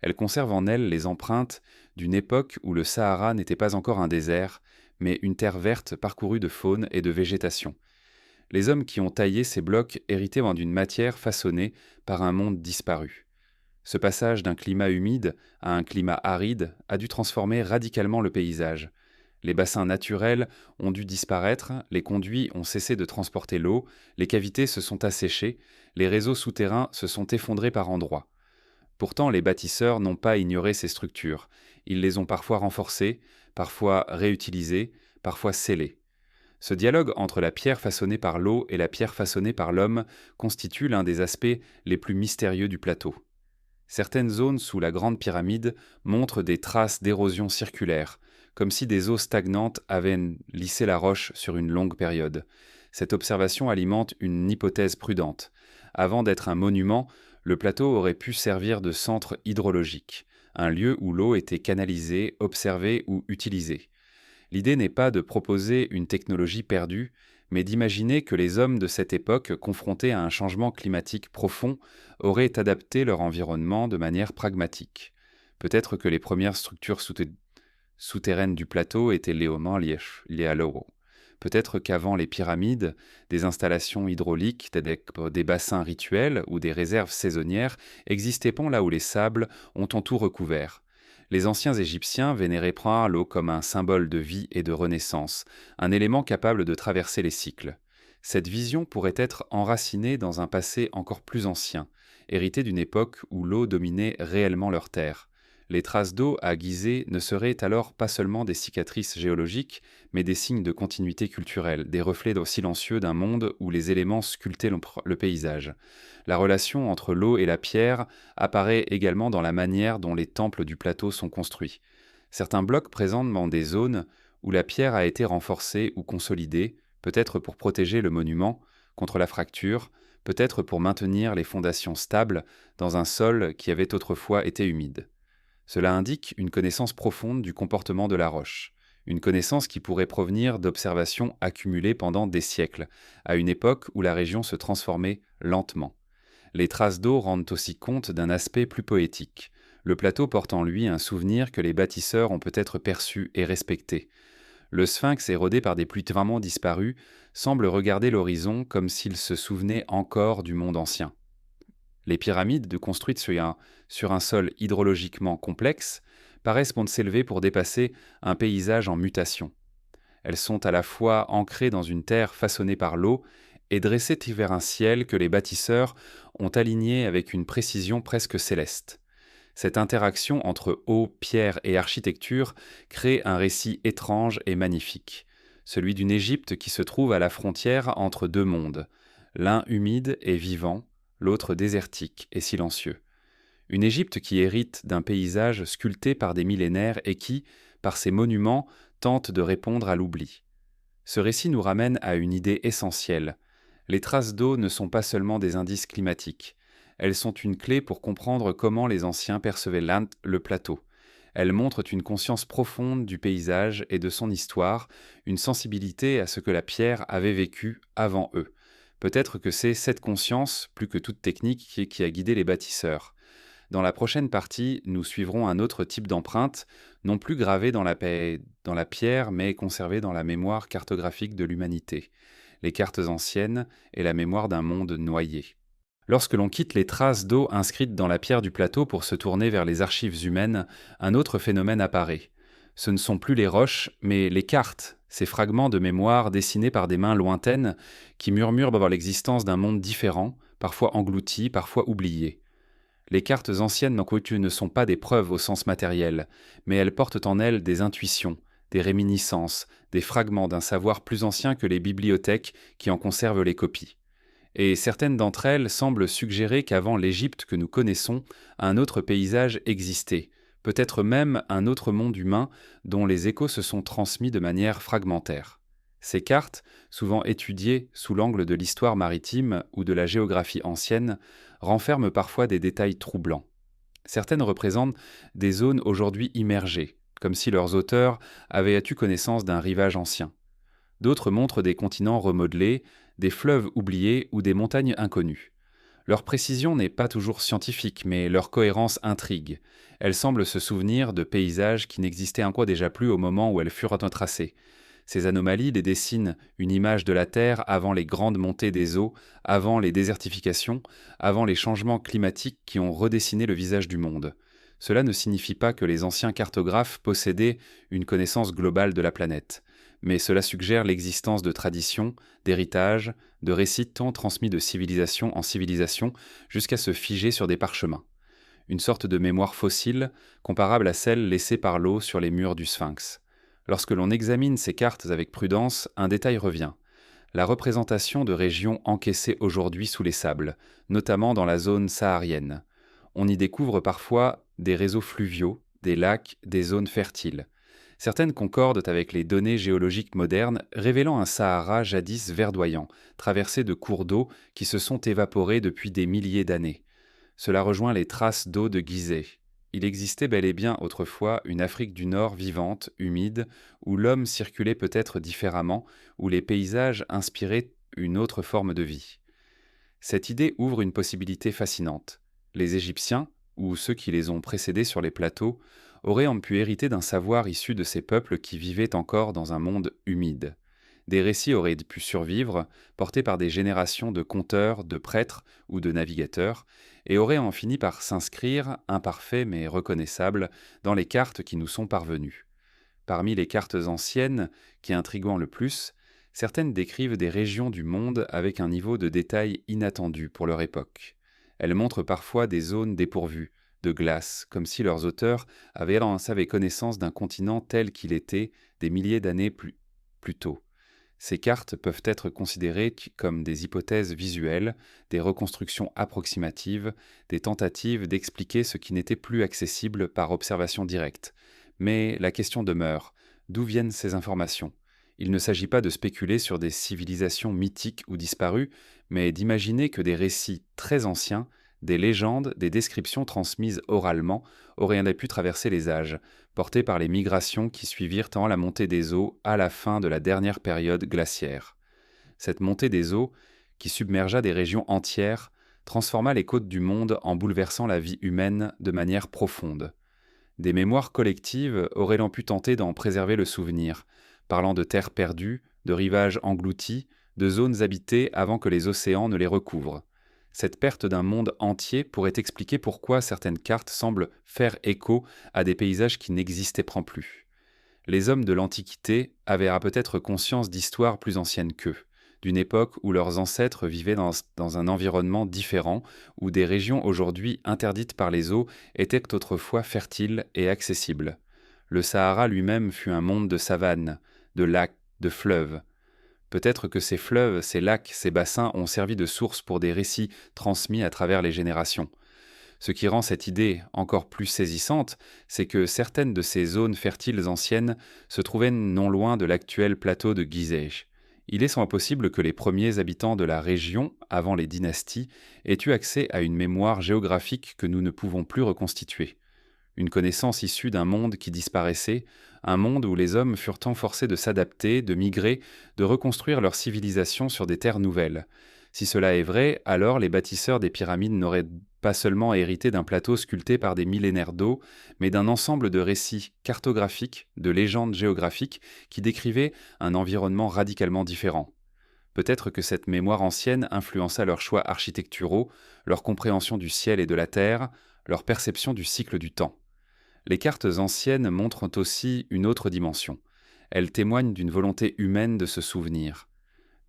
Elle conserve en elle les empreintes d'une époque où le Sahara n'était pas encore un désert, mais une terre verte parcourue de faune et de végétation. Les hommes qui ont taillé ces blocs héritaient d'une matière façonnée par un monde disparu. Ce passage d'un climat humide à un climat aride a dû transformer radicalement le paysage. Les bassins naturels ont dû disparaître, les conduits ont cessé de transporter l'eau, les cavités se sont asséchées, les réseaux souterrains se sont effondrés par endroits. Pourtant, les bâtisseurs n'ont pas ignoré ces structures. Ils les ont parfois renforcées, parfois réutilisées, parfois scellées. Ce dialogue entre la pierre façonnée par l'eau et la pierre façonnée par l'homme constitue l'un des aspects les plus mystérieux du plateau. Certaines zones sous la Grande Pyramide montrent des traces d'érosion circulaire, comme si des eaux stagnantes avaient lissé la roche sur une longue période. Cette observation alimente une hypothèse prudente. Avant d'être un monument, le plateau aurait pu servir de centre hydrologique, un lieu où l'eau était canalisée, observée ou utilisée. L'idée n'est pas de proposer une technologie perdue, mais d'imaginer que les hommes de cette époque, confrontés à un changement climatique profond, auraient adapté leur environnement de manière pragmatique. Peut-être que les premières structures souterraines du plateau étaient liées à l'eau. Peut-être qu'avant les pyramides, des installations hydrauliques, des bassins rituels ou des réserves saisonnières existaient là où les sables ont tout recouvert. Les anciens Égyptiens vénéraient l'eau comme un symbole de vie et de renaissance, un élément capable de traverser les cycles. Cette vision pourrait être enracinée dans un passé encore plus ancien, hérité d'une époque où l'eau dominait réellement leur terre. Les traces d'eau à Gizeh ne seraient alors pas seulement des cicatrices géologiques, mais des signes de continuité culturelle, des reflets silencieux d'un monde où les éléments sculptaient le paysage. La relation entre l'eau et la pierre apparaît également dans la manière dont les temples du plateau sont construits. Certains blocs présentent dans des zones où la pierre a été renforcée ou consolidée, peut-être pour protéger le monument contre la fracture, peut-être pour maintenir les fondations stables dans un sol qui avait autrefois été humide. Cela indique une connaissance profonde du comportement de la roche, une connaissance qui pourrait provenir d'observations accumulées pendant des siècles, à une époque où la région se transformait lentement. Les traces d'eau rendent aussi compte d'un aspect plus poétique. Le plateau porte en lui un souvenir que les bâtisseurs ont peut-être perçu et respecté. Le sphinx, érodé par des pluies vraiment disparues, semble regarder l'horizon comme s'il se souvenait encore du monde ancien. Les pyramides, construites sur un sol hydrologiquement complexe, paraissent s'élever pour dépasser un paysage en mutation. Elles sont à la fois ancrées dans une terre façonnée par l'eau et dressées vers un ciel que les bâtisseurs ont aligné avec une précision presque céleste. Cette interaction entre eau, pierre et architecture crée un récit étrange et magnifique, celui d'une Égypte qui se trouve à la frontière entre deux mondes, l'un humide et vivant, l'autre désertique et silencieux. Une Égypte qui hérite d'un paysage sculpté par des millénaires et qui, par ses monuments, tente de répondre à l'oubli. Ce récit nous ramène à une idée essentielle. Les traces d'eau ne sont pas seulement des indices climatiques. Elles sont une clé pour comprendre comment les anciens percevaient le plateau. Elles montrent une conscience profonde du paysage et de son histoire, une sensibilité à ce que la pierre avait vécu avant eux. Peut-être que c'est cette conscience, plus que toute technique, qui a guidé les bâtisseurs. Dans la prochaine partie, nous suivrons un autre type d'empreinte, non plus gravée dans la pierre, mais conservée dans la mémoire cartographique de l'humanité, les cartes anciennes et la mémoire d'un monde noyé. Lorsque l'on quitte les traces d'eau inscrites dans la pierre du plateau pour se tourner vers les archives humaines, un autre phénomène apparaît. Ce ne sont plus les roches, mais les cartes, ces fragments de mémoire dessinés par des mains lointaines qui murmurent avoir l'existence d'un monde différent, parfois englouti, parfois oublié. Les cartes anciennes ne sont pas des preuves au sens matériel, mais elles portent en elles des intuitions, des réminiscences, des fragments d'un savoir plus ancien que les bibliothèques qui en conservent les copies. Et certaines d'entre elles semblent suggérer qu'avant l'Égypte que nous connaissons, un autre paysage existait, peut-être même un autre monde humain dont les échos se sont transmis de manière fragmentaire. Ces cartes, souvent étudiées sous l'angle de l'histoire maritime ou de la géographie ancienne, renferment parfois des détails troublants. Certaines représentent des zones aujourd'hui immergées, comme si leurs auteurs avaient eu connaissance d'un rivage ancien. D'autres montrent des continents remodelés, des fleuves oubliés ou des montagnes inconnues. Leur précision n'est pas toujours scientifique, mais leur cohérence intrigue. Elles semblent se souvenir de paysages qui n'existaient encore déjà plus au moment où elles furent tracées. Ces anomalies les dessinent une image de la Terre avant les grandes montées des eaux, avant les désertifications, avant les changements climatiques qui ont redessiné le visage du monde. Cela ne signifie pas que les anciens cartographes possédaient une connaissance globale de la planète, mais cela suggère l'existence de traditions, d'héritages, de récits tant transmis de civilisation en civilisation jusqu'à se figer sur des parchemins. Une sorte de mémoire fossile comparable à celle laissée par l'eau sur les murs du Sphinx. Lorsque l'on examine ces cartes avec prudence, un détail revient. La représentation de régions encaissées aujourd'hui sous les sables, notamment dans la zone saharienne. On y découvre parfois des réseaux fluviaux, des lacs, des zones fertiles. Certaines concordent avec les données géologiques modernes, révélant un Sahara jadis verdoyant, traversé de cours d'eau qui se sont évaporés depuis des milliers d'années. Cela rejoint les traces d'eau de Gizeh. Il existait bel et bien autrefois une Afrique du Nord vivante, humide, où l'homme circulait peut-être différemment, où les paysages inspiraient une autre forme de vie. Cette idée ouvre une possibilité fascinante. Les Égyptiens, ou ceux qui les ont précédés sur les plateaux, auraient pu hériter d'un savoir issu de ces peuples qui vivaient encore dans un monde humide. Des récits auraient pu survivre, portés par des générations de conteurs, de prêtres ou de navigateurs, et auraient en fini par s'inscrire, imparfaits mais reconnaissables, dans les cartes qui nous sont parvenues. Parmi les cartes anciennes, qui intriguent le plus, certaines décrivent des régions du monde avec un niveau de détail inattendu pour leur époque. Elles montrent parfois des zones dépourvues de glace, comme si leurs auteurs avaient connaissance d'un continent tel qu'il était des milliers d'années plus tôt. Ces cartes peuvent être considérées comme des hypothèses visuelles, des reconstructions approximatives, des tentatives d'expliquer ce qui n'était plus accessible par observation directe. Mais la question demeure, d'où viennent ces informations ? Il ne s'agit pas de spéculer sur des civilisations mythiques ou disparues, mais d'imaginer que des récits très anciens, des légendes, des descriptions transmises oralement auraient pu traverser les âges, portés par les migrations qui suivirent tant la montée des eaux à la fin de la dernière période glaciaire. Cette montée des eaux, qui submergea des régions entières, transforma les côtes du monde en bouleversant la vie humaine de manière profonde. Des mémoires collectives auraient pu tenter d'en préserver le souvenir, parlant de terres perdues, de rivages engloutis, de zones habitées avant que les océans ne les recouvrent. Cette perte d'un monde entier pourrait expliquer pourquoi certaines cartes semblent faire écho à des paysages qui n'existaient plus. Les hommes de l'Antiquité avaient peut-être conscience d'histoires plus anciennes qu'eux, d'une époque où leurs ancêtres vivaient dans un environnement différent, où des régions aujourd'hui interdites par les eaux étaient autrefois fertiles et accessibles. Le Sahara lui-même fut un monde de savanes, de lacs, de fleuves. Peut-être que ces fleuves, ces lacs, ces bassins ont servi de source pour des récits transmis à travers les générations. Ce qui rend cette idée encore plus saisissante, c'est que certaines de ces zones fertiles anciennes se trouvaient non loin de l'actuel plateau de Gizeh. Il est sans possible que les premiers habitants de la région, avant les dynasties, aient eu accès à une mémoire géographique que nous ne pouvons plus reconstituer. Une connaissance issue d'un monde qui disparaissait, un monde où les hommes furent forcés de s'adapter, de migrer, de reconstruire leur civilisation sur des terres nouvelles. Si cela est vrai, alors les bâtisseurs des pyramides n'auraient pas seulement hérité d'un plateau sculpté par des millénaires d'eau, mais d'un ensemble de récits cartographiques, de légendes géographiques qui décrivaient un environnement radicalement différent. Peut-être que cette mémoire ancienne influença leurs choix architecturaux, leur compréhension du ciel et de la terre, leur perception du cycle du temps. Les cartes anciennes montrent aussi une autre dimension. Elles témoignent d'une volonté humaine de se souvenir.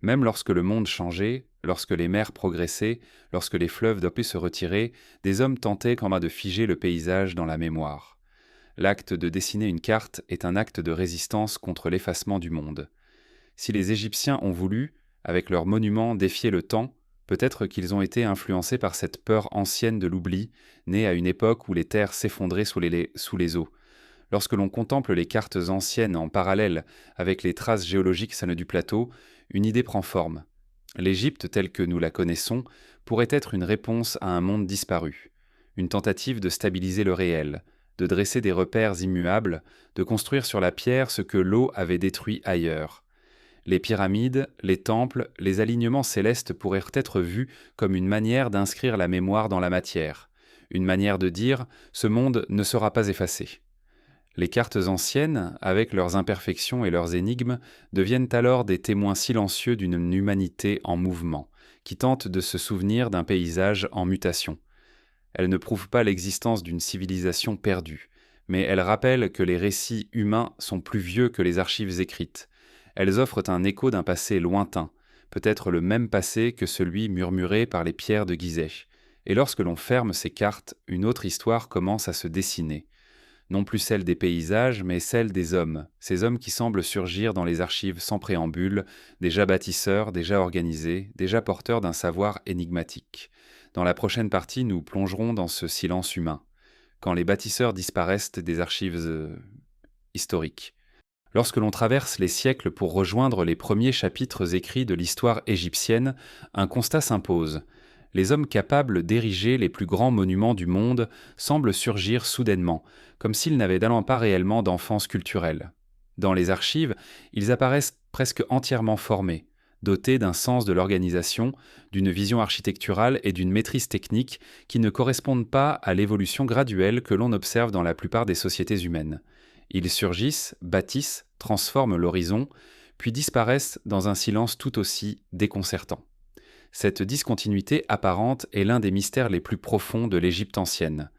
Même lorsque le monde changeait, lorsque les mers progressaient, lorsque les fleuves se retiraient, des hommes tentaient quand même de figer le paysage dans la mémoire. L'acte de dessiner une carte est un acte de résistance contre l'effacement du monde. Si les Égyptiens ont voulu, avec leurs monuments, défier le temps, peut-être qu'ils ont été influencés par cette peur ancienne de l'oubli, née à une époque où les terres s'effondraient sous les eaux. Lorsque l'on contemple les cartes anciennes en parallèle avec les traces géologiques salles du plateau, une idée prend forme. L'Égypte, telle que nous la connaissons, pourrait être une réponse à un monde disparu, une tentative de stabiliser le réel, de dresser des repères immuables, de construire sur la pierre ce que l'eau avait détruit ailleurs. Les pyramides, les temples, les alignements célestes pourraient être vus comme une manière d'inscrire la mémoire dans la matière, une manière de dire « ce monde ne sera pas effacé ». Les cartes anciennes, avec leurs imperfections et leurs énigmes, deviennent alors des témoins silencieux d'une humanité en mouvement, qui tente de se souvenir d'un paysage en mutation. Elles ne prouvent pas l'existence d'une civilisation perdue, mais elles rappellent que les récits humains sont plus vieux que les archives écrites. Elles offrent un écho d'un passé lointain, peut-être le même passé que celui murmuré par les pierres de Gizeh. Et lorsque l'on ferme ces cartes, une autre histoire commence à se dessiner. Non plus celle des paysages, mais celle des hommes, ces hommes qui semblent surgir dans les archives sans préambule, déjà bâtisseurs, déjà organisés, déjà porteurs d'un savoir énigmatique. Dans la prochaine partie, nous plongerons dans ce silence humain, quand les bâtisseurs disparaissent des archives historiques. Lorsque l'on traverse les siècles pour rejoindre les premiers chapitres écrits de l'histoire égyptienne, un constat s'impose. Les hommes capables d'ériger les plus grands monuments du monde semblent surgir soudainement, comme s'ils n'avaient d'alors pas réellement d'enfance culturelle. Dans les archives, ils apparaissent presque entièrement formés, dotés d'un sens de l'organisation, d'une vision architecturale et d'une maîtrise technique qui ne correspondent pas à l'évolution graduelle que l'on observe dans la plupart des sociétés humaines. Ils surgissent, bâtissent, transforment l'horizon, puis disparaissent dans un silence tout aussi déconcertant. Cette discontinuité apparente est l'un des mystères les plus profonds de l'Égypte ancienne.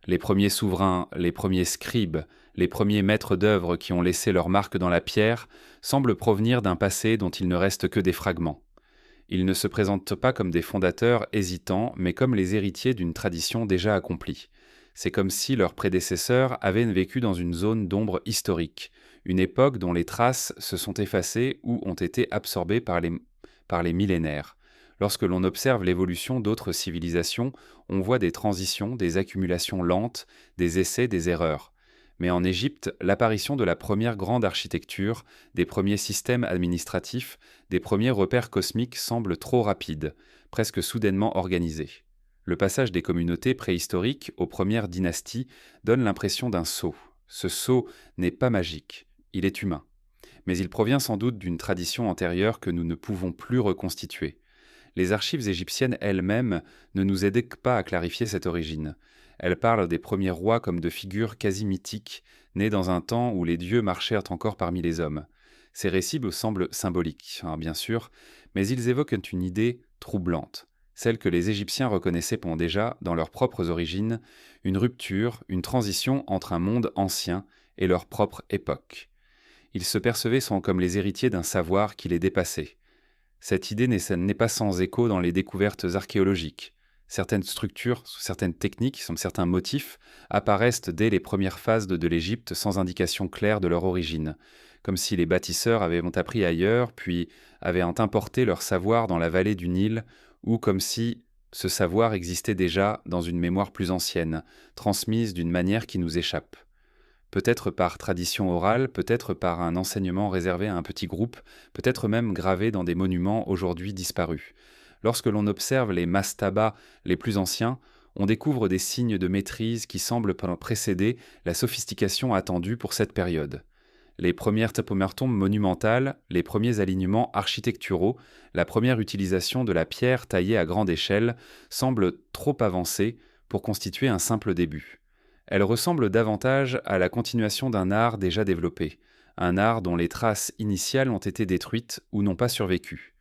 Les premiers souverains, les premiers scribes, les premiers maîtres d'œuvre qui ont laissé leur marque dans la pierre semblent provenir d'un passé dont il ne reste que des fragments. Ils ne se présentent pas comme des fondateurs hésitants, mais comme les héritiers d'une tradition déjà accomplie. C'est comme si leurs prédécesseurs avaient vécu dans une zone d'ombre historique, une époque dont les traces se sont effacées ou ont été absorbées par les millénaires. Lorsque l'on observe l'évolution d'autres civilisations, on voit des transitions, des accumulations lentes, des essais, des erreurs. Mais en Égypte, l'apparition de la première grande architecture, des premiers systèmes administratifs, des premiers repères cosmiques semble trop rapide, presque soudainement organisé. Le passage des communautés préhistoriques aux premières dynasties donne l'impression d'un saut. Ce saut n'est pas magique, il est humain. Mais il provient sans doute d'une tradition antérieure que nous ne pouvons plus reconstituer. Les archives égyptiennes elles-mêmes ne nous aident pas à clarifier cette origine. Elles parlent des premiers rois comme de figures quasi mythiques, nées dans un temps où les dieux marchèrent encore parmi les hommes. Ces récits semblent symboliques, bien sûr, mais ils évoquent une idée troublante, celle que les Égyptiens reconnaissaient déjà dans leurs propres origines, une rupture, une transition entre un monde ancien et leur propre époque. Ils se percevaient comme les héritiers d'un savoir qui les dépassait. Cette idée n'est pas sans écho dans les découvertes archéologiques. Certaines structures, certaines techniques, certains motifs apparaissent dès les premières phases de l'Égypte sans indication claire de leur origine, comme si les bâtisseurs avaient appris ailleurs, puis avaient importé leur savoir dans la vallée du Nil, ou comme si ce savoir existait déjà dans une mémoire plus ancienne, transmise d'une manière qui nous échappe. Peut-être par tradition orale, peut-être par un enseignement réservé à un petit groupe, peut-être même gravé dans des monuments aujourd'hui disparus. Lorsque l'on observe les mastabas les plus anciens, on découvre des signes de maîtrise qui semblent précéder la sophistication attendue pour cette période. Les premières tombes monumentales, les premiers alignements architecturaux, la première utilisation de la pierre taillée à grande échelle semblent trop avancés pour constituer un simple début. Elle ressemble davantage à la continuation d'un art déjà développé, un art dont les traces initiales ont été détruites ou n'ont pas survécu.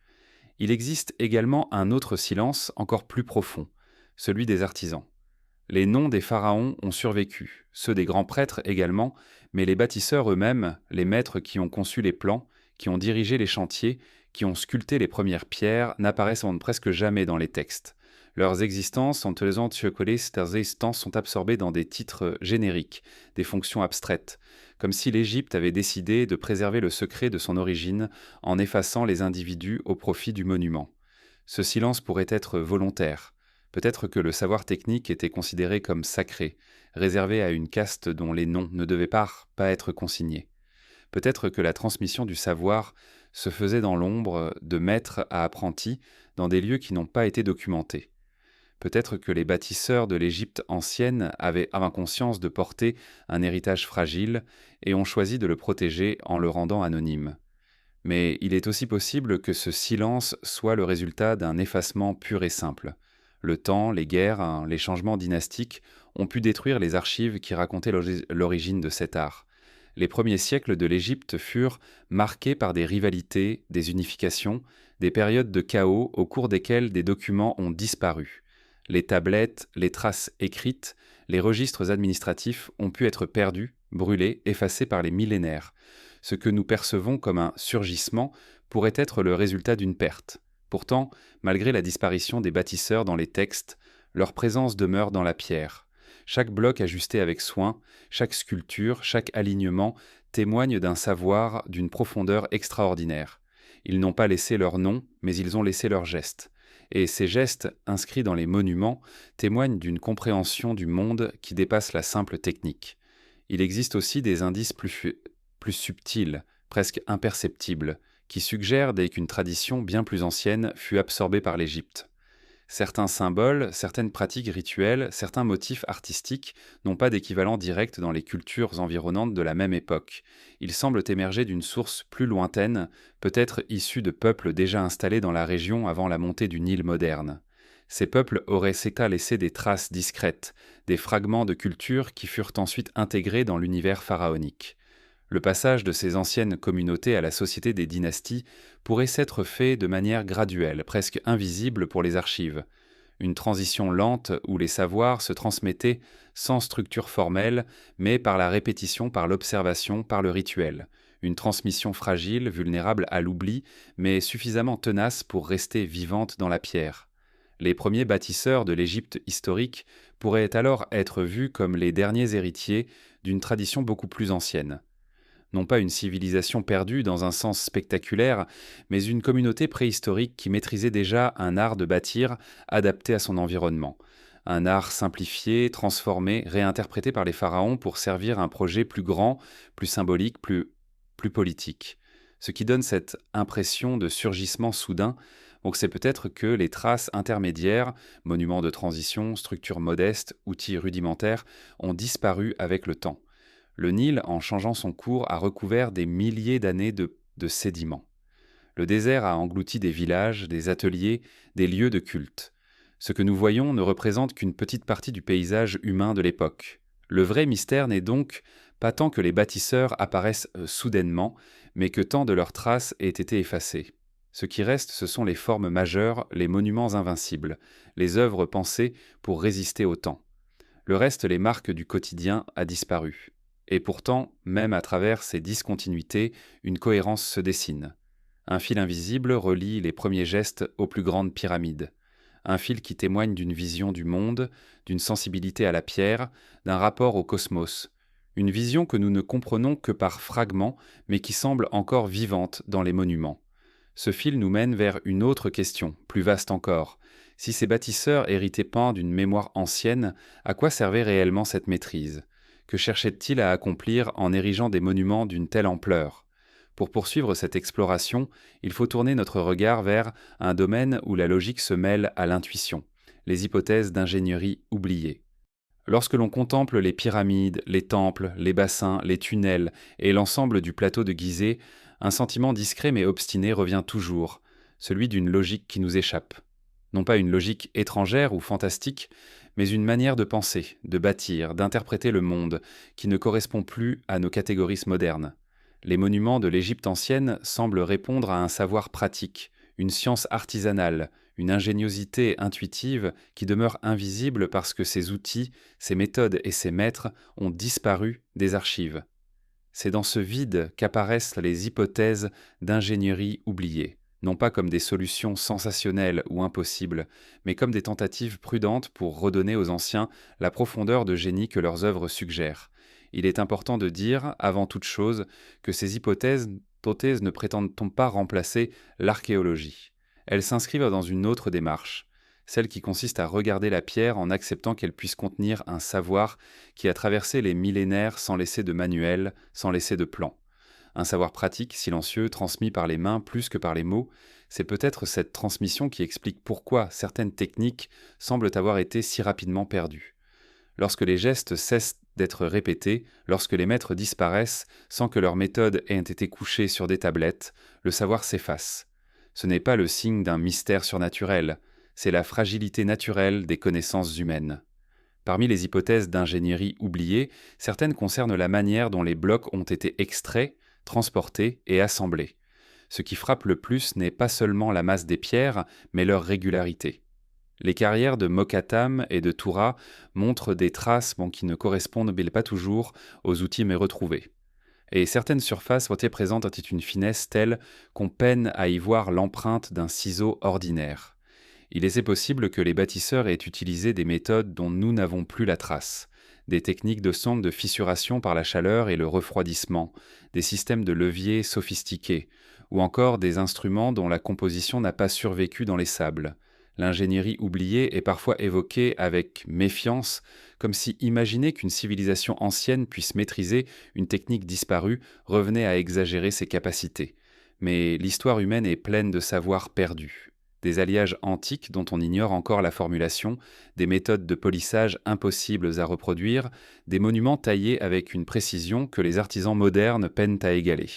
Il existe également un autre silence encore plus profond, celui des artisans. Les noms des pharaons ont survécu, ceux des grands prêtres également, mais les bâtisseurs eux-mêmes, les maîtres qui ont conçu les plans, qui ont dirigé les chantiers, qui ont sculpté les premières pierres, n'apparaissent presque jamais dans les textes. Leurs existences sont absorbées dans des titres génériques, des fonctions abstraites, comme si l'Égypte avait décidé de préserver le secret de son origine en effaçant les individus au profit du monument. Ce silence pourrait être volontaire. Peut-être que le savoir technique était considéré comme sacré, réservé à une caste dont les noms ne devaient pas être consignés. Peut-être que la transmission du savoir se faisait dans l'ombre, de maître à apprenti, dans des lieux qui n'ont pas été documentés. Peut-être que les bâtisseurs de l'Égypte ancienne avaient conscience de porter un héritage fragile et ont choisi de le protéger en le rendant anonyme. Mais il est aussi possible que ce silence soit le résultat d'un effacement pur et simple. Le temps, les guerres, les changements dynastiques ont pu détruire les archives qui racontaient l'origine de cet art. Les premiers siècles de l'Égypte furent marqués par des rivalités, des unifications, des périodes de chaos au cours desquelles des documents ont disparu. Les tablettes, les traces écrites, les registres administratifs ont pu être perdus, brûlés, effacés par les millénaires. Ce que nous percevons comme un surgissement pourrait être le résultat d'une perte. Pourtant, malgré la disparition des bâtisseurs dans les textes, leur présence demeure dans la pierre. Chaque bloc ajusté avec soin, chaque sculpture, chaque alignement témoigne d'un savoir d'une profondeur extraordinaire. Ils n'ont pas laissé leur nom, mais ils ont laissé leurs gestes. Et ces gestes, inscrits dans les monuments, témoignent d'une compréhension du monde qui dépasse la simple technique. Il existe aussi des indices plus subtils, presque imperceptibles, qui suggèrent dès qu'une tradition bien plus ancienne fut absorbée par l'Égypte. Certains symboles, certaines pratiques rituelles, certains motifs artistiques n'ont pas d'équivalent direct dans les cultures environnantes de la même époque. Ils semblent émerger d'une source plus lointaine, peut-être issue de peuples déjà installés dans la région avant la montée du Nil moderne. Ces peuples auraient laissé des traces discrètes, des fragments de culture qui furent ensuite intégrés dans l'univers pharaonique. Le passage de ces anciennes communautés à la société des dynasties pourrait s'être fait de manière graduelle, presque invisible pour les archives. Une transition lente où les savoirs se transmettaient sans structure formelle, mais par la répétition, par l'observation, par le rituel. Une transmission fragile, vulnérable à l'oubli, mais suffisamment tenace pour rester vivante dans la pierre. Les premiers bâtisseurs de l'Égypte historique pourraient alors être vus comme les derniers héritiers d'une tradition beaucoup plus ancienne. Non pas une civilisation perdue dans un sens spectaculaire, mais une communauté préhistorique qui maîtrisait déjà un art de bâtir adapté à son environnement. Un art simplifié, transformé, réinterprété par les pharaons pour servir un projet plus grand, plus symbolique, plus politique. Ce qui donne cette impression de surgissement soudain, donc c'est peut-être que les traces intermédiaires, monuments de transition, structures modestes, outils rudimentaires, ont disparu avec le temps. Le Nil, en changeant son cours, a recouvert des milliers d'années de sédiments. Le désert a englouti des villages, des ateliers, des lieux de culte. Ce que nous voyons ne représente qu'une petite partie du paysage humain de l'époque. Le vrai mystère n'est donc pas tant que les bâtisseurs apparaissent soudainement, mais que tant de leurs traces aient été effacées. Ce qui reste, ce sont les formes majeures, les monuments invincibles, les œuvres pensées pour résister au temps. Le reste, les marques du quotidien, a disparu. Et pourtant, même à travers ces discontinuités, une cohérence se dessine. Un fil invisible relie les premiers gestes aux plus grandes pyramides. Un fil qui témoigne d'une vision du monde, d'une sensibilité à la pierre, d'un rapport au cosmos. Une vision que nous ne comprenons que par fragments, mais qui semble encore vivante dans les monuments. Ce fil nous mène vers une autre question, plus vaste encore. Si ces bâtisseurs héritaient pas d'une mémoire ancienne, à quoi servait réellement cette maîtrise ? Que cherchait-il à accomplir en érigeant des monuments d'une telle ampleur ? Pour poursuivre cette exploration, il faut tourner notre regard vers un domaine où la logique se mêle à l'intuition, les hypothèses d'ingénierie oubliées. Lorsque l'on contemple les pyramides, les temples, les bassins, les tunnels et l'ensemble du plateau de Gizeh, un sentiment discret mais obstiné revient toujours, celui d'une logique qui nous échappe. Non pas une logique étrangère ou fantastique, mais une manière de penser, de bâtir, d'interpréter le monde, qui ne correspond plus à nos catégories modernes. Les monuments de l'Égypte ancienne semblent répondre à un savoir pratique, une science artisanale, une ingéniosité intuitive qui demeure invisible parce que ces outils, ces méthodes et ces maîtres ont disparu des archives. C'est dans ce vide qu'apparaissent les hypothèses d'ingénierie oubliées, non pas comme des solutions sensationnelles ou impossibles, mais comme des tentatives prudentes pour redonner aux anciens la profondeur de génie que leurs œuvres suggèrent. Il est important de dire, avant toute chose, que ces hypothèses ne prétendent pas remplacer l'archéologie. Elles s'inscrivent dans une autre démarche, celle qui consiste à regarder la pierre en acceptant qu'elle puisse contenir un savoir qui a traversé les millénaires sans laisser de manuel, sans laisser de plan. Un savoir pratique, silencieux, transmis par les mains plus que par les mots, c'est peut-être cette transmission qui explique pourquoi certaines techniques semblent avoir été si rapidement perdues. Lorsque les gestes cessent d'être répétés, lorsque les maîtres disparaissent sans que leur méthode ait été couchée sur des tablettes, le savoir s'efface. Ce n'est pas le signe d'un mystère surnaturel, c'est la fragilité naturelle des connaissances humaines. Parmi les hypothèses d'ingénierie oubliées, certaines concernent la manière dont les blocs ont été extraits, transportés et assemblés. Ce qui frappe le plus n'est pas seulement la masse des pierres, mais leur régularité. Les carrières de Mokattam et de Toura montrent des traces qui ne correspondent pas toujours aux outils retrouvés. Et certaines surfaces présentent une finesse telle qu'on peine à y voir l'empreinte d'un ciseau ordinaire. Il est possible que les bâtisseurs aient utilisé des méthodes dont nous n'avons plus la trace, des techniques de sonde de fissuration par la chaleur et le refroidissement, des systèmes de levier sophistiqués, ou encore des instruments dont la composition n'a pas survécu dans les sables. L'ingénierie oubliée est parfois évoquée avec méfiance, comme si imaginer qu'une civilisation ancienne puisse maîtriser une technique disparue revenait à exagérer ses capacités. Mais l'histoire humaine est pleine de savoirs perdus. Des alliages antiques dont on ignore encore la formulation, des méthodes de polissage impossibles à reproduire, des monuments taillés avec une précision que les artisans modernes peinent à égaler.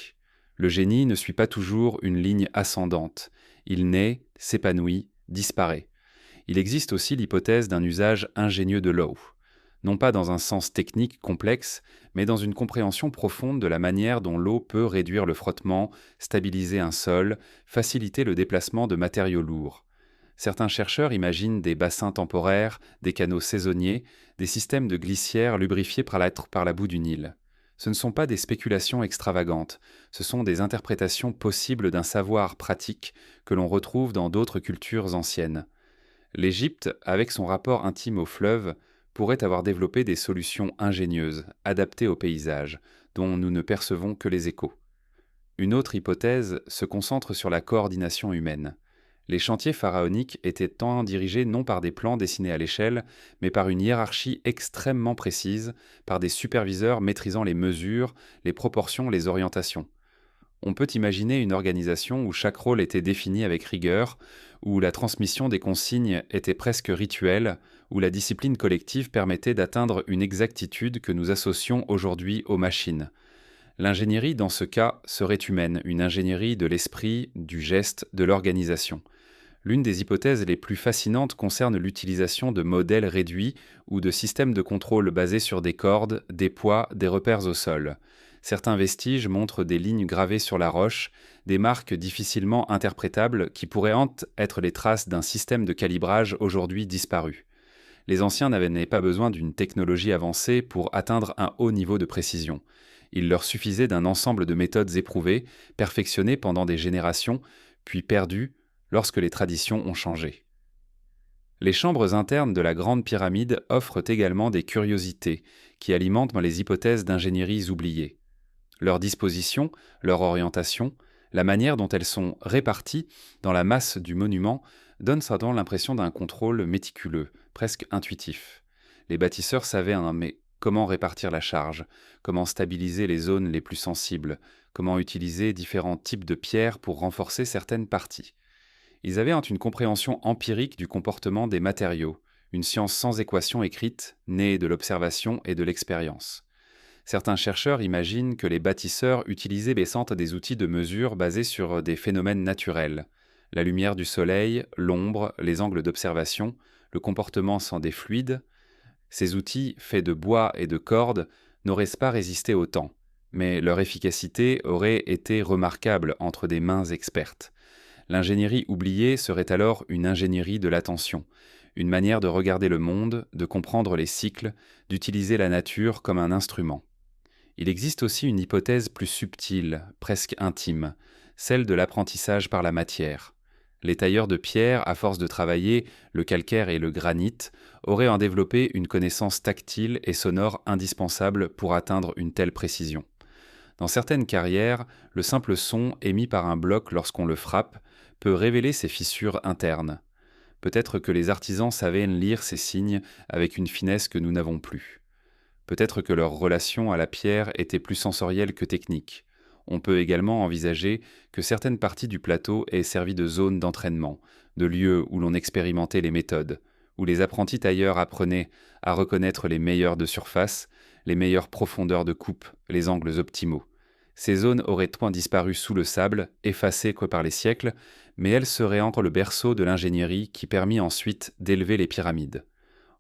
Le génie ne suit pas toujours une ligne ascendante. Il naît, s'épanouit, disparaît. Il existe aussi l'hypothèse d'un usage ingénieux de l'eau, non pas dans un sens technique complexe, mais dans une compréhension profonde de la manière dont l'eau peut réduire le frottement, stabiliser un sol, faciliter le déplacement de matériaux lourds. Certains chercheurs imaginent des bassins temporaires, des canaux saisonniers, des systèmes de glissières lubrifiés par la boue du Nil. Ce ne sont pas des spéculations extravagantes, ce sont des interprétations possibles d'un savoir pratique que l'on retrouve dans d'autres cultures anciennes. L'Égypte, avec son rapport intime au fleuve, pourrait avoir développé des solutions ingénieuses, adaptées au paysage, dont nous ne percevons que les échos. Une autre hypothèse se concentre sur la coordination humaine. Les chantiers pharaoniques étaient tant dirigés non par des plans dessinés à l'échelle, mais par une hiérarchie extrêmement précise, par des superviseurs maîtrisant les mesures, les proportions, les orientations. On peut imaginer une organisation où chaque rôle était défini avec rigueur, où la transmission des consignes était presque rituelle, où la discipline collective permettait d'atteindre une exactitude que nous associons aujourd'hui aux machines. L'ingénierie, dans ce cas, serait humaine, une ingénierie de l'esprit, du geste, de l'organisation. L'une des hypothèses les plus fascinantes concerne l'utilisation de modèles réduits ou de systèmes de contrôle basés sur des cordes, des poids, des repères au sol. Certains vestiges montrent des lignes gravées sur la roche, des marques difficilement interprétables qui pourraient être les traces d'un système de calibrage aujourd'hui disparu. Les anciens n'avaient pas besoin d'une technologie avancée pour atteindre un haut niveau de précision. Il leur suffisait d'un ensemble de méthodes éprouvées, perfectionnées pendant des générations, puis perdues lorsque les traditions ont changé. Les chambres internes de la Grande Pyramide offrent également des curiosités qui alimentent les hypothèses d'ingénieries oubliées. Leur disposition, leur orientation, la manière dont elles sont réparties dans la masse du monument donnent cependant l'impression d'un contrôle méticuleux, presque intuitif. Les bâtisseurs savaient mais comment répartir la charge, comment stabiliser les zones les plus sensibles, comment utiliser différents types de pierres pour renforcer certaines parties. Ils avaient une compréhension empirique du comportement des matériaux, une science sans équation écrite, née de l'observation et de l'expérience. Certains chercheurs imaginent que les bâtisseurs utilisaient des outils de mesure basés sur des phénomènes naturels. La lumière du soleil, l'ombre, les angles d'observation, le comportement des fluides. Ces outils, faits de bois et de cordes, n'auraient pas résisté au temps, mais leur efficacité aurait été remarquable entre des mains expertes. L'ingénierie oubliée serait alors une ingénierie de l'attention, une manière de regarder le monde, de comprendre les cycles, d'utiliser la nature comme un instrument. Il existe aussi une hypothèse plus subtile, presque intime, celle de l'apprentissage par la matière. Les tailleurs de pierre, à force de travailler le calcaire et le granit, auraient développé une connaissance tactile et sonore indispensable pour atteindre une telle précision. Dans certaines carrières, le simple son émis par un bloc lorsqu'on le frappe peut révéler ses fissures internes. Peut-être que les artisans savaient lire ces signes avec une finesse que nous n'avons plus. Peut-être que leur relation à la pierre était plus sensorielle que technique. On peut également envisager que certaines parties du plateau aient servi de zone d'entraînement, de lieu où l'on expérimentait les méthodes, où les apprentis tailleurs apprenaient à reconnaître les meilleurs de surface, les meilleures profondeurs de coupe, les angles optimaux. Ces zones auraient point disparu sous le sable, effacées que par les siècles, mais elles seraient entre le berceau de l'ingénierie qui permit ensuite d'élever les pyramides.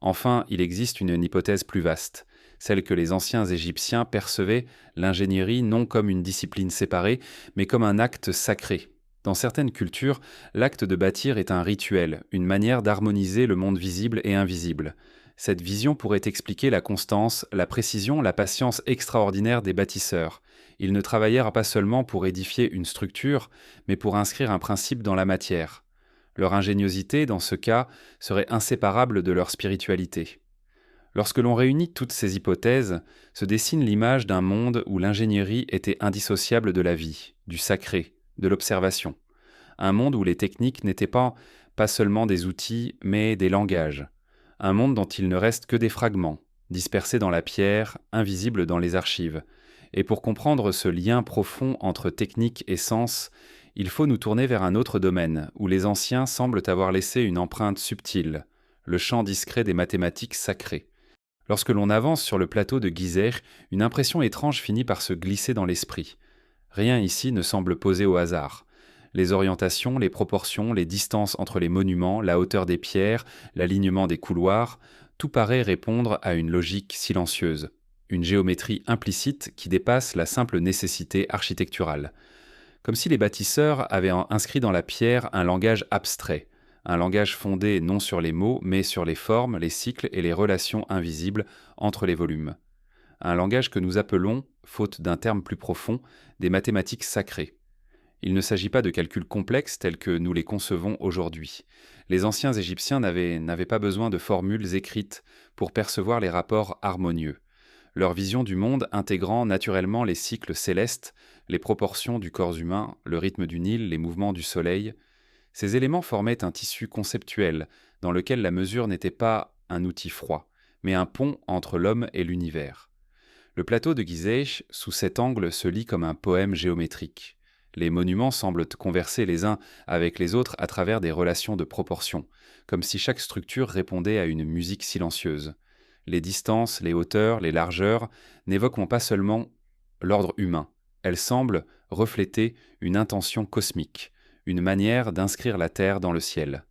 Enfin, il existe une hypothèse plus vaste, celle que les anciens Égyptiens percevaient l'ingénierie non comme une discipline séparée, mais comme un acte sacré. Dans certaines cultures, l'acte de bâtir est un rituel, une manière d'harmoniser le monde visible et invisible. Cette vision pourrait expliquer la constance, la précision, la patience extraordinaire des bâtisseurs. Ils ne travaillèrent pas seulement pour édifier une structure, mais pour inscrire un principe dans la matière. Leur ingéniosité, dans ce cas, serait inséparable de leur spiritualité. Lorsque l'on réunit toutes ces hypothèses, se dessine l'image d'un monde où l'ingénierie était indissociable de la vie, du sacré, de l'observation. Un monde où les techniques n'étaient pas seulement des outils, mais des langages. Un monde dont il ne reste que des fragments, dispersés dans la pierre, invisibles dans les archives. Et pour comprendre ce lien profond entre technique et sens, il faut nous tourner vers un autre domaine, où les anciens semblent avoir laissé une empreinte subtile, le champ discret des mathématiques sacrées. Lorsque l'on avance sur le plateau de Gizeh, une impression étrange finit par se glisser dans l'esprit. Rien ici ne semble posé au hasard. Les orientations, les proportions, les distances entre les monuments, la hauteur des pierres, l'alignement des couloirs, tout paraît répondre à une logique silencieuse, une géométrie implicite qui dépasse la simple nécessité architecturale. Comme si les bâtisseurs avaient inscrit dans la pierre un langage abstrait, un langage fondé non sur les mots, mais sur les formes, les cycles et les relations invisibles entre les volumes. Un langage que nous appelons, faute d'un terme plus profond, des mathématiques sacrées. Il ne s'agit pas de calculs complexes tels que nous les concevons aujourd'hui. Les anciens Égyptiens n'avaient pas besoin de formules écrites pour percevoir les rapports harmonieux. Leur vision du monde intégrant naturellement les cycles célestes, les proportions du corps humain, le rythme du Nil, les mouvements du soleil, ces éléments formaient un tissu conceptuel dans lequel la mesure n'était pas un outil froid, mais un pont entre l'homme et l'univers. Le plateau de Gizeh, sous cet angle, se lit comme un poème géométrique. Les monuments semblent converser les uns avec les autres à travers des relations de proportion, comme si chaque structure répondait à une musique silencieuse. Les distances, les hauteurs, les largeurs n'évoquent pas seulement l'ordre humain, elles semblent refléter une intention cosmique, une manière d'inscrire la Terre dans le ciel.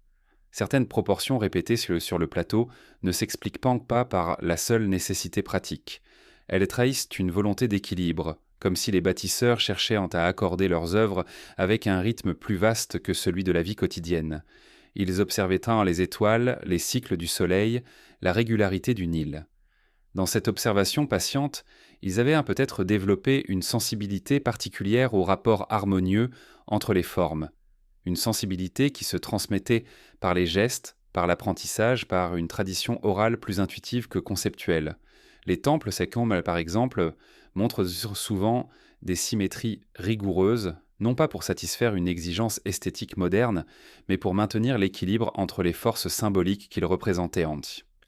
Certaines proportions répétées sur le plateau ne s'expliquent pas par la seule nécessité pratique. Elles trahissent une volonté d'équilibre, comme si les bâtisseurs cherchaient à accorder leurs œuvres avec un rythme plus vaste que celui de la vie quotidienne. Ils observaient tant les étoiles, les cycles du soleil, la régularité du Nil. Dans cette observation patiente, ils avaient peut-être développé une sensibilité particulière au rapport harmonieux entre les formes, une sensibilité qui se transmettait par les gestes, par l'apprentissage, par une tradition orale plus intuitive que conceptuelle. Les temples sécombres, par exemple, montrent souvent des symétries rigoureuses, non pas pour satisfaire une exigence esthétique moderne, mais pour maintenir l'équilibre entre les forces symboliques qu'ils représentaient.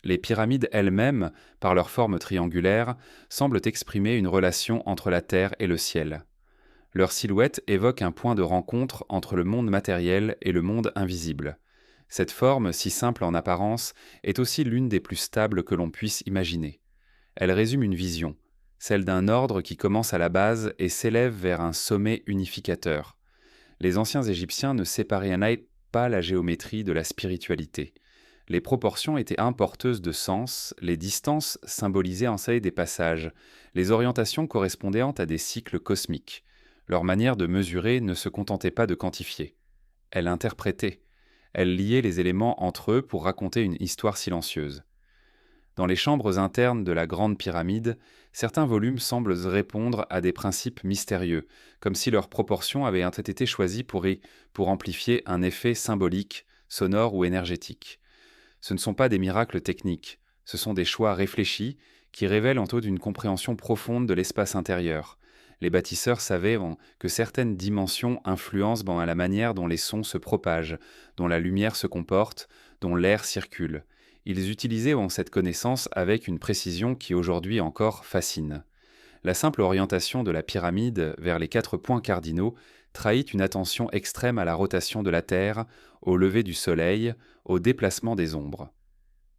Les pyramides elles-mêmes, par leur forme triangulaire, semblent exprimer une relation entre la terre et le ciel. Leur silhouette évoque un point de rencontre entre le monde matériel et le monde invisible. Cette forme, si simple en apparence, est aussi l'une des plus stables que l'on puisse imaginer. Elle résume une vision, celle d'un ordre qui commence à la base et s'élève vers un sommet unificateur. Les anciens Égyptiens ne séparaient pas la géométrie de la spiritualité. Les proportions étaient porteuses de sens, les distances symbolisaient en des passages, les orientations correspondaient à des cycles cosmiques. Leur manière de mesurer ne se contentait pas de quantifier. Elle interprétait. Elle liait les éléments entre eux pour raconter une histoire silencieuse. Dans les chambres internes de la Grande Pyramide, certains volumes semblent répondre à des principes mystérieux, comme si leurs proportions avaient été choisies pour amplifier un effet symbolique, sonore ou énergétique. Ce ne sont pas des miracles techniques, ce sont des choix réfléchis qui révèlent une compréhension profonde de l'espace intérieur. Les bâtisseurs savaient que certaines dimensions influencent la manière dont les sons se propagent, dont la lumière se comporte, dont l'air circule. Ils utilisaient cette connaissance avec une précision qui aujourd'hui encore fascine. La simple orientation de la pyramide vers les 4 points cardinaux trahit une attention extrême à la rotation de la Terre, au lever du soleil, au déplacement des ombres.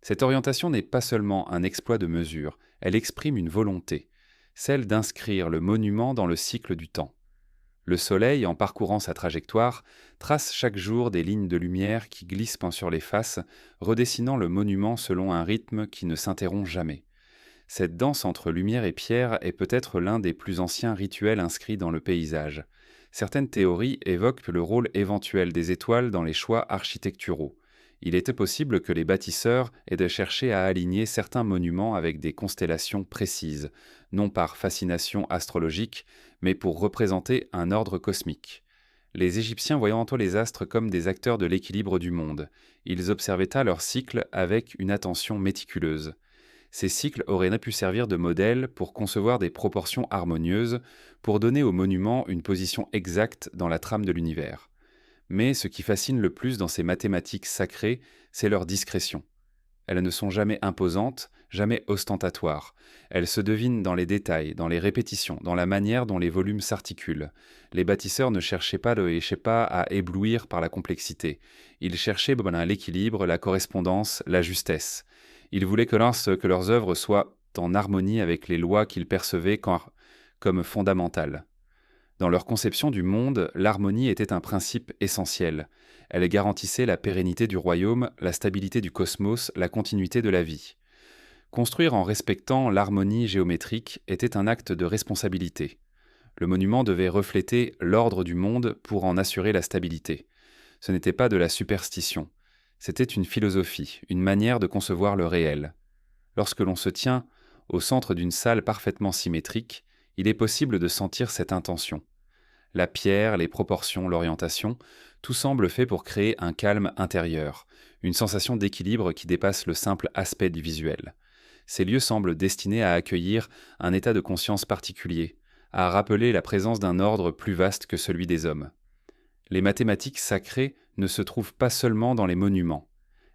Cette orientation n'est pas seulement un exploit de mesure, elle exprime une volonté, celle d'inscrire le monument dans le cycle du temps. Le Soleil, en parcourant sa trajectoire, trace chaque jour des lignes de lumière qui glissent sur les faces, redessinant le monument selon un rythme qui ne s'interrompt jamais. Cette danse entre lumière et pierre est peut-être l'un des plus anciens rituels inscrits dans le paysage. Certaines théories évoquent le rôle éventuel des étoiles dans les choix architecturaux. Il était possible que les bâtisseurs aient de chercher à aligner certains monuments avec des constellations précises, non par fascination astrologique, mais pour représenter un ordre cosmique. Les Égyptiens voyant les astres comme des acteurs de l'équilibre du monde, ils observaient leur cycle avec une attention méticuleuse. Ces cycles auraient pu servir de modèle pour concevoir des proportions harmonieuses, pour donner aux monuments une position exacte dans la trame de l'univers. Mais ce qui fascine le plus dans ces mathématiques sacrées, c'est leur discrétion. Elles ne sont jamais imposantes, jamais ostentatoires. Elles se devinent dans les détails, dans les répétitions, dans la manière dont les volumes s'articulent. Les bâtisseurs ne cherchaient pas à éblouir par la complexité. Ils cherchaient l'équilibre, la correspondance, la justesse. Ils voulaient que leurs œuvres soient en harmonie avec les lois qu'ils percevaient comme fondamentales. Dans leur conception du monde, l'harmonie était un principe essentiel. Elle garantissait la pérennité du royaume, la stabilité du cosmos, la continuité de la vie. Construire en respectant l'harmonie géométrique était un acte de responsabilité. Le monument devait refléter l'ordre du monde pour en assurer la stabilité. Ce n'était pas de la superstition. C'était une philosophie, une manière de concevoir le réel. Lorsque l'on se tient au centre d'une salle parfaitement symétrique, il est possible de sentir cette intention. La pierre, les proportions, l'orientation, tout semble fait pour créer un calme intérieur, une sensation d'équilibre qui dépasse le simple aspect du visuel. Ces lieux semblent destinés à accueillir un état de conscience particulier, à rappeler la présence d'un ordre plus vaste que celui des hommes. Les mathématiques sacrées ne se trouvent pas seulement dans les monuments.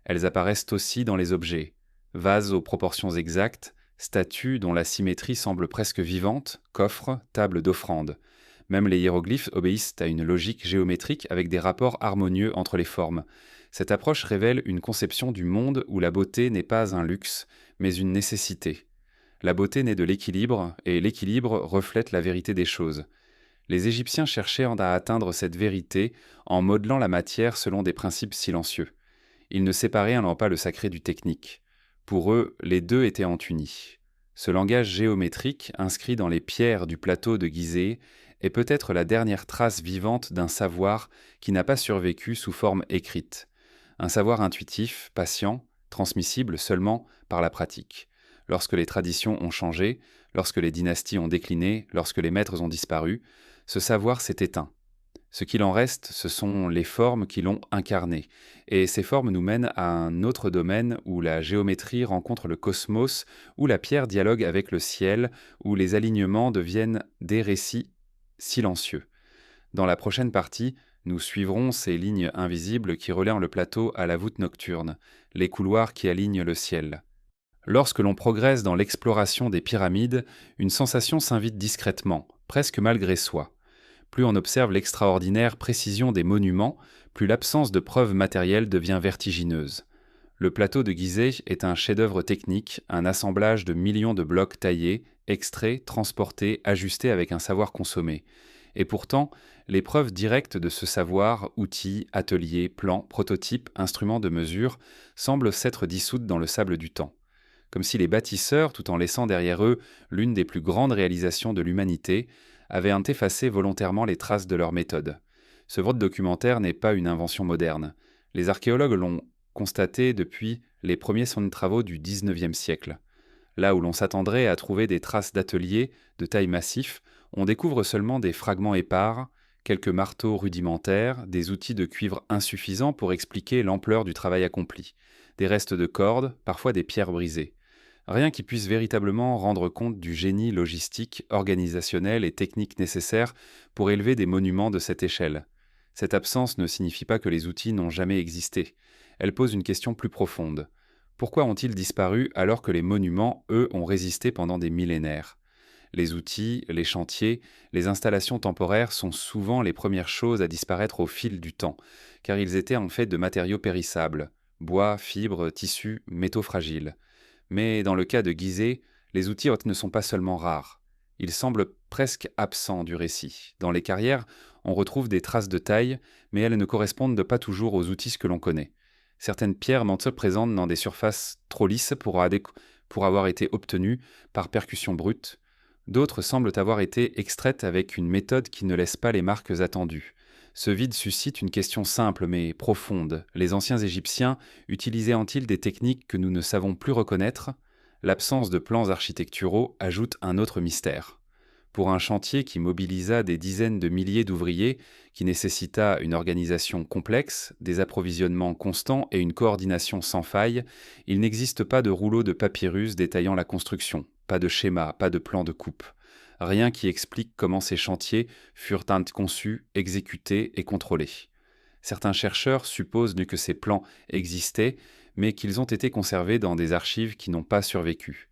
Elles apparaissent aussi dans les objets. Vases aux proportions exactes, statues dont la symétrie semble presque vivante, coffres, tables d'offrande. Même les hiéroglyphes obéissent à une logique géométrique avec des rapports harmonieux entre les formes. Cette approche révèle une conception du monde où la beauté n'est pas un luxe, mais une nécessité. La beauté naît de l'équilibre, et l'équilibre reflète la vérité des choses. Les Égyptiens cherchaient à atteindre cette vérité en modelant la matière selon des principes silencieux. Ils ne séparaient alors pas le sacré du technique. Pour eux, les deux étaient unis. Ce langage géométrique, inscrit dans les pierres du plateau de Gizeh, est peut-être la dernière trace vivante d'un savoir qui n'a pas survécu sous forme écrite. Un savoir intuitif, patient, transmissible seulement par la pratique. Lorsque les traditions ont changé, lorsque les dynasties ont décliné, lorsque les maîtres ont disparu, ce savoir s'est éteint. Ce qu'il en reste, ce sont les formes qui l'ont incarné. Et ces formes nous mènent à un autre domaine où la géométrie rencontre le cosmos, où la pierre dialogue avec le ciel, où les alignements deviennent des récits silencieux. Dans la prochaine partie, nous suivrons ces lignes invisibles qui relient le plateau à la voûte nocturne, les couloirs qui alignent le ciel. Lorsque l'on progresse dans l'exploration des pyramides, une sensation s'invite discrètement, presque malgré soi. Plus on observe l'extraordinaire précision des monuments, plus l'absence de preuves matérielles devient vertigineuse. Le plateau de Gizeh est un chef-d'œuvre technique, un assemblage de millions de blocs taillés, extraits, transportés, ajustés avec un savoir consommé. Et pourtant, les preuves directes de ce savoir, outils, ateliers, plans, prototypes, instruments de mesure, semblent s'être dissoutes dans le sable du temps. Comme si les bâtisseurs, tout en laissant derrière eux l'une des plus grandes réalisations de l'humanité, avaient effacé volontairement les traces de leur méthode. Ce vrai documentaire n'est pas une invention moderne. Les archéologues l'ont constaté depuis les premiers travaux du XIXe siècle. Là où l'on s'attendrait à trouver des traces d'ateliers de taille massif, on découvre seulement des fragments épars, quelques marteaux rudimentaires, des outils de cuivre insuffisants pour expliquer l'ampleur du travail accompli, des restes de cordes, parfois des pierres brisées. Rien qui puisse véritablement rendre compte du génie logistique, organisationnel et technique nécessaire pour élever des monuments de cette échelle. Cette absence ne signifie pas que les outils n'ont jamais existé. Elle pose une question plus profonde. Pourquoi ont-ils disparu alors que les monuments, eux, ont résisté pendant des millénaires ? Les outils, les chantiers, les installations temporaires sont souvent les premières choses à disparaître au fil du temps, car ils étaient en fait de matériaux périssables. bois, fibres, tissus, métaux fragiles. Mais dans le cas de Gizeh, les outils ne sont pas seulement rares. Ils semblent presque absents du récit. Dans les carrières, on retrouve des traces de taille, mais elles ne correspondent pas toujours aux outils que l'on connaît. Certaines pierres mentent présentes dans des surfaces trop lisses pour avoir été obtenues par percussion brute. D'autres semblent avoir été extraites avec une méthode qui ne laisse pas les marques attendues. Ce vide suscite une question simple mais profonde. Les anciens Égyptiens utilisaient-ils des techniques que nous ne savons plus reconnaître ? L'absence de plans architecturaux ajoute un autre mystère. Pour un chantier qui mobilisa des dizaines de milliers d'ouvriers, qui nécessita une organisation complexe, des approvisionnements constants et une coordination sans faille, il n'existe pas de rouleau de papyrus détaillant la construction, pas de schéma, pas de plan de coupe. Rien qui explique comment ces chantiers furent conçus, exécutés et contrôlés. Certains chercheurs supposent que ces plans existaient, mais qu'ils ont été conservés dans des archives qui n'ont pas survécu.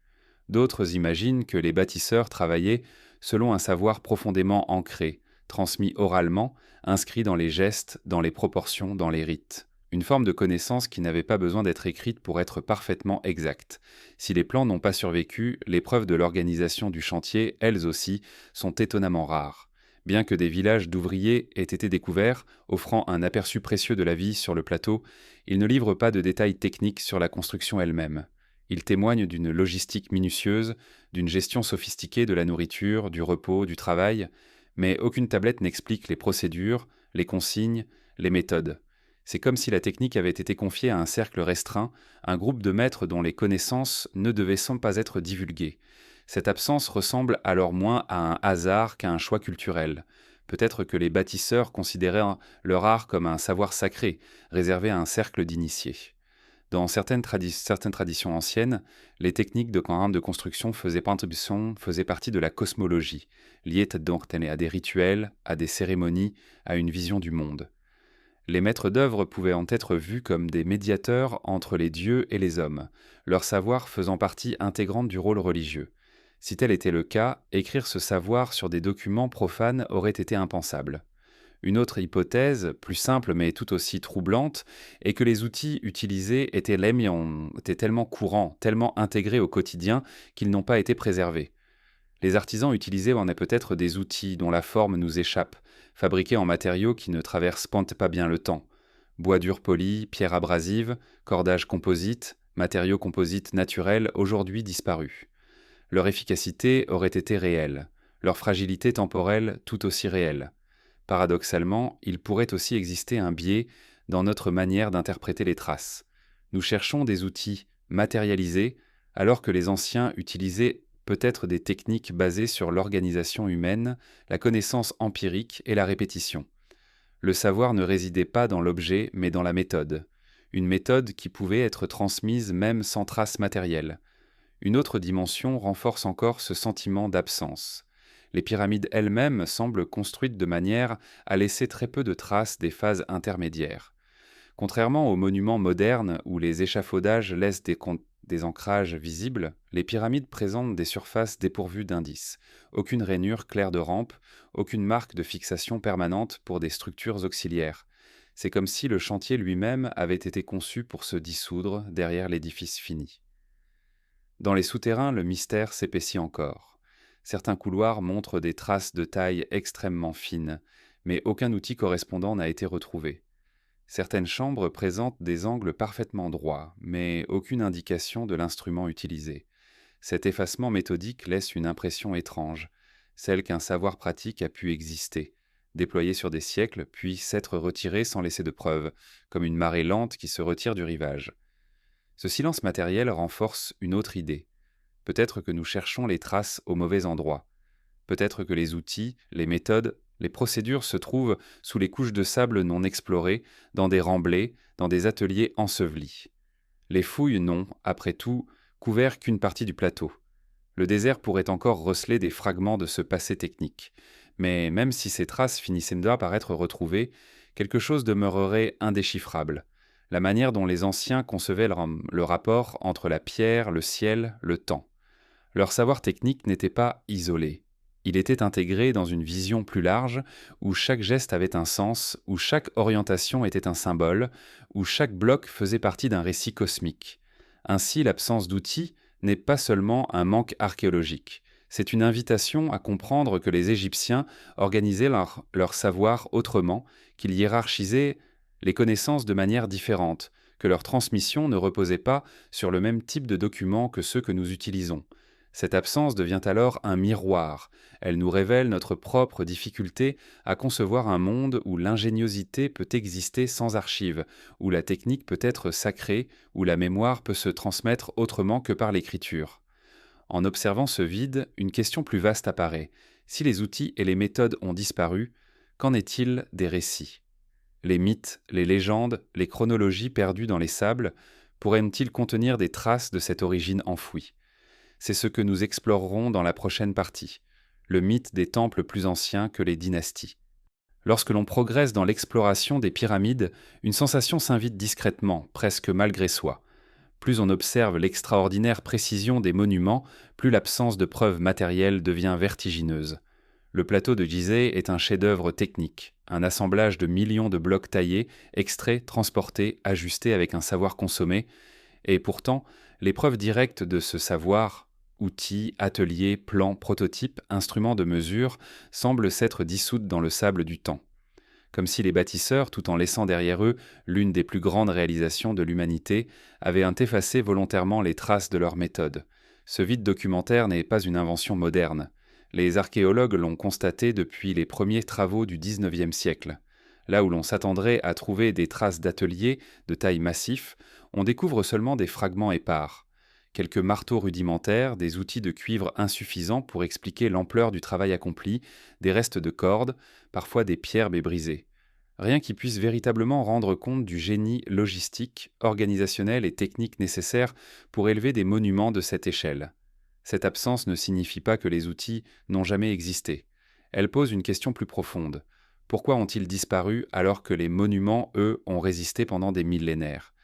D'autres imaginent que les bâtisseurs travaillaient selon un savoir profondément ancré, transmis oralement, inscrit dans les gestes, dans les proportions, dans les rites. Une forme de connaissance qui n'avait pas besoin d'être écrite pour être parfaitement exacte. Si les plans n'ont pas survécu, les preuves de l'organisation du chantier, elles aussi, sont étonnamment rares. Bien que des villages d'ouvriers aient été découverts, offrant un aperçu précieux de la vie sur le plateau, ils ne livrent pas de détails techniques sur la construction elle-même. Ils témoignent d'une logistique minutieuse, d'une gestion sophistiquée de la nourriture, du repos, du travail, mais aucune tablette n'explique les procédures, les consignes, les méthodes. C'est comme si la technique avait été confiée à un cercle restreint, un groupe de maîtres dont les connaissances ne devaient sans pas être divulguées. Cette absence ressemble alors moins à un hasard qu'à un choix culturel. Peut-être que les bâtisseurs considéraient leur art comme un savoir sacré, réservé à un cercle d'initiés. Dans certaines traditions anciennes, les techniques de construction faisaient partie de la cosmologie, liées donc à des rituels, à des cérémonies, à une vision du monde. Les maîtres d'œuvre pouvaient en être vus comme des médiateurs entre les dieux et les hommes, leur savoir faisant partie intégrante du rôle religieux. Si tel était le cas, écrire ce savoir sur des documents profanes aurait été impensable. Une autre hypothèse, plus simple mais tout aussi troublante, est que les outils utilisés étaient tellement courants, tellement intégrés au quotidien qu'ils n'ont pas été préservés. Les artisans utilisaient peut-être des outils dont la forme nous échappe, fabriqués en matériaux qui ne traversent pas bien le temps. Bois dur poli, pierre abrasive, cordage composite, matériaux composites naturels aujourd'hui disparus. Leur efficacité aurait été réelle, leur fragilité temporelle tout aussi réelle. Paradoxalement, il pourrait aussi exister un biais dans notre manière d'interpréter les traces. Nous cherchons des outils matérialisés alors que les anciens utilisaient peut-être des techniques basées sur l'organisation humaine, la connaissance empirique et la répétition. Le savoir ne résidait pas dans l'objet mais dans la méthode. Une méthode qui pouvait être transmise même sans trace matérielle. Une autre dimension renforce encore ce sentiment d'absence. Les pyramides elles-mêmes semblent construites de manière à laisser très peu de traces des phases intermédiaires. Contrairement aux monuments modernes où les échafaudages laissent des ancrages visibles, les pyramides présentent des surfaces dépourvues d'indices, aucune rainure claire de rampe, aucune marque de fixation permanente pour des structures auxiliaires. C'est comme si le chantier lui-même avait été conçu pour se dissoudre derrière l'édifice fini. Dans les souterrains, le mystère s'épaissit encore. Certains couloirs montrent des traces de taille extrêmement fine, mais aucun outil correspondant n'a été retrouvé. Certaines chambres présentent des angles parfaitement droits, mais aucune indication de l'instrument utilisé. Cet effacement méthodique laisse une impression étrange, celle qu'un savoir pratique a pu exister, déployé sur des siècles, puis s'être retiré sans laisser de preuves, comme une marée lente qui se retire du rivage. Ce silence matériel renforce une autre idée. Peut-être que nous cherchons les traces au mauvais endroit. Peut-être que les outils, les méthodes, les procédures se trouvent sous les couches de sable non explorées, dans des remblais, dans des ateliers ensevelis. Les fouilles n'ont, après tout, couvert qu'une partie du plateau. Le désert pourrait encore receler des fragments de ce passé technique. Mais même si ces traces finissaient par être retrouvées, quelque chose demeurerait indéchiffrable. La manière dont les anciens concevaient le rapport entre la pierre, le ciel, le temps. Leur savoir technique n'était pas isolé. Il était intégré dans une vision plus large, où chaque geste avait un sens, où chaque orientation était un symbole, où chaque bloc faisait partie d'un récit cosmique. Ainsi, l'absence d'outils n'est pas seulement un manque archéologique. C'est une invitation à comprendre que les Égyptiens organisaient leur savoir autrement, qu'ils hiérarchisaient les connaissances de manière différente, que leur transmission ne reposait pas sur le même type de documents que ceux que nous utilisons. Cette absence devient alors un miroir. Elle nous révèle notre propre difficulté à concevoir un monde où l'ingéniosité peut exister sans archives, où la technique peut être sacrée, où la mémoire peut se transmettre autrement que par l'écriture. En observant ce vide, une question plus vaste apparaît. Si les outils et les méthodes ont disparu, qu'en est-il des récits ? Les mythes, les légendes, les chronologies perdues dans les sables pourraient-ils contenir des traces de cette origine enfouie ? C'est ce que nous explorerons dans la prochaine partie, le mythe des temples plus anciens que les dynasties. Lorsque l'on progresse dans l'exploration des pyramides, une sensation s'invite discrètement, presque malgré soi. Plus on observe l'extraordinaire précision des monuments, plus l'absence de preuves matérielles devient vertigineuse. Le plateau de Gizeh est un chef-d'œuvre technique, un assemblage de millions de blocs taillés, extraits, transportés, ajustés avec un savoir consommé, et pourtant, les preuves directes de ce savoir, outils, ateliers, plans, prototypes, instruments de mesure, semblent s'être dissoutes dans le sable du temps. Comme si les bâtisseurs, tout en laissant derrière eux l'une des plus grandes réalisations de l'humanité, avaient effacé volontairement les traces de leur méthode. Ce vide documentaire n'est pas une invention moderne. Les archéologues l'ont constaté depuis les premiers travaux du XIXe siècle. Là où l'on s'attendrait à trouver des traces d'ateliers de taille massif, on découvre seulement des fragments épars. Quelques marteaux rudimentaires, des outils de cuivre insuffisants pour expliquer l'ampleur du travail accompli, des restes de cordes, parfois des pierres brisées. Rien qui puisse véritablement rendre compte du génie logistique, organisationnel et technique nécessaire pour élever des monuments de cette échelle. Cette absence ne signifie pas que les outils n'ont jamais existé. Elle pose une question plus profonde. Pourquoi ont-ils disparu alors que les monuments, eux, ont résisté pendant des millénaires ?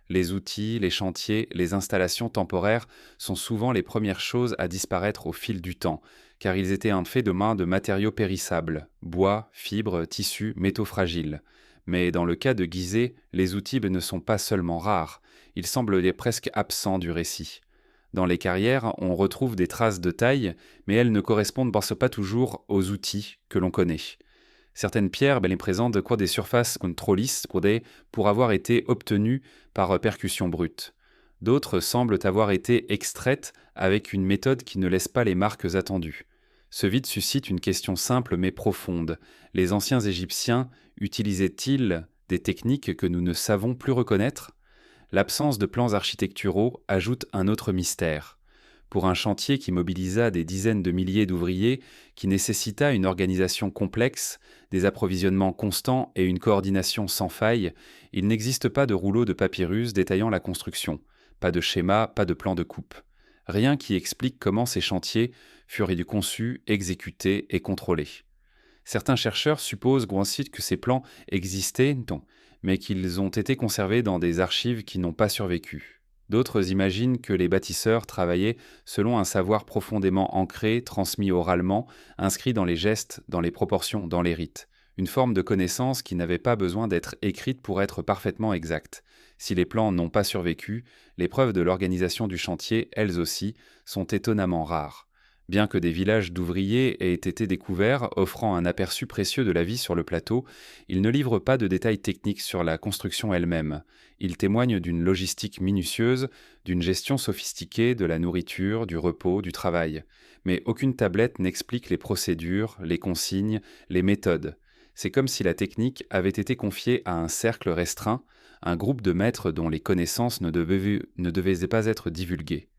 Les outils, les chantiers, les installations temporaires sont souvent les premières choses à disparaître au fil du temps, car ils étaient faits de main de matériaux périssables, bois, fibres, tissus, métaux fragiles. Mais dans le cas de Gizeh, les outils ne sont pas seulement rares, ils semblent presque absents du récit. Dans les carrières, on retrouve des traces de taille, mais elles ne correspondent pas toujours aux outils que l'on connaît. Certaines pierres les présentent des surfaces trop lisses pour avoir été obtenues par percussion brute. D'autres semblent avoir été extraites avec une méthode qui ne laisse pas les marques attendues. Ce vide suscite une question simple mais profonde. Les anciens Égyptiens utilisaient-ils des techniques que nous ne savons plus reconnaître ? L'absence de plans architecturaux ajoute un autre mystère. Pour un chantier qui mobilisa des dizaines de milliers d'ouvriers, qui nécessita une organisation complexe, des approvisionnements constants et une coordination sans faille, il n'existe pas de rouleau de papyrus détaillant la construction, pas de schéma, pas de plan de coupe. Rien qui explique comment ces chantiers furent conçus, exécutés et contrôlés. Certains chercheurs supposent ensuite que ces plans existaient, mais qu'ils ont été conservés dans des archives qui n'ont pas survécu. D'autres imaginent que les bâtisseurs travaillaient selon un savoir profondément ancré, transmis oralement, inscrit dans les gestes, dans les proportions, dans les rites. Une forme de connaissance qui n'avait pas besoin d'être écrite pour être parfaitement exacte. Si les plans n'ont pas survécu, les preuves de l'organisation du chantier, elles aussi, sont étonnamment rares. Bien que des villages d'ouvriers aient été découverts, offrant un aperçu précieux de la vie sur le plateau, ils ne livrent pas de détails techniques sur la construction elle-même. Ils témoignent d'une logistique minutieuse, d'une gestion sophistiquée de la nourriture, du repos, du travail. Mais aucune tablette n'explique les procédures, les consignes, les méthodes. C'est comme si la technique avait été confiée à un cercle restreint, un groupe de maîtres dont les connaissances ne devaient pas être divulguées.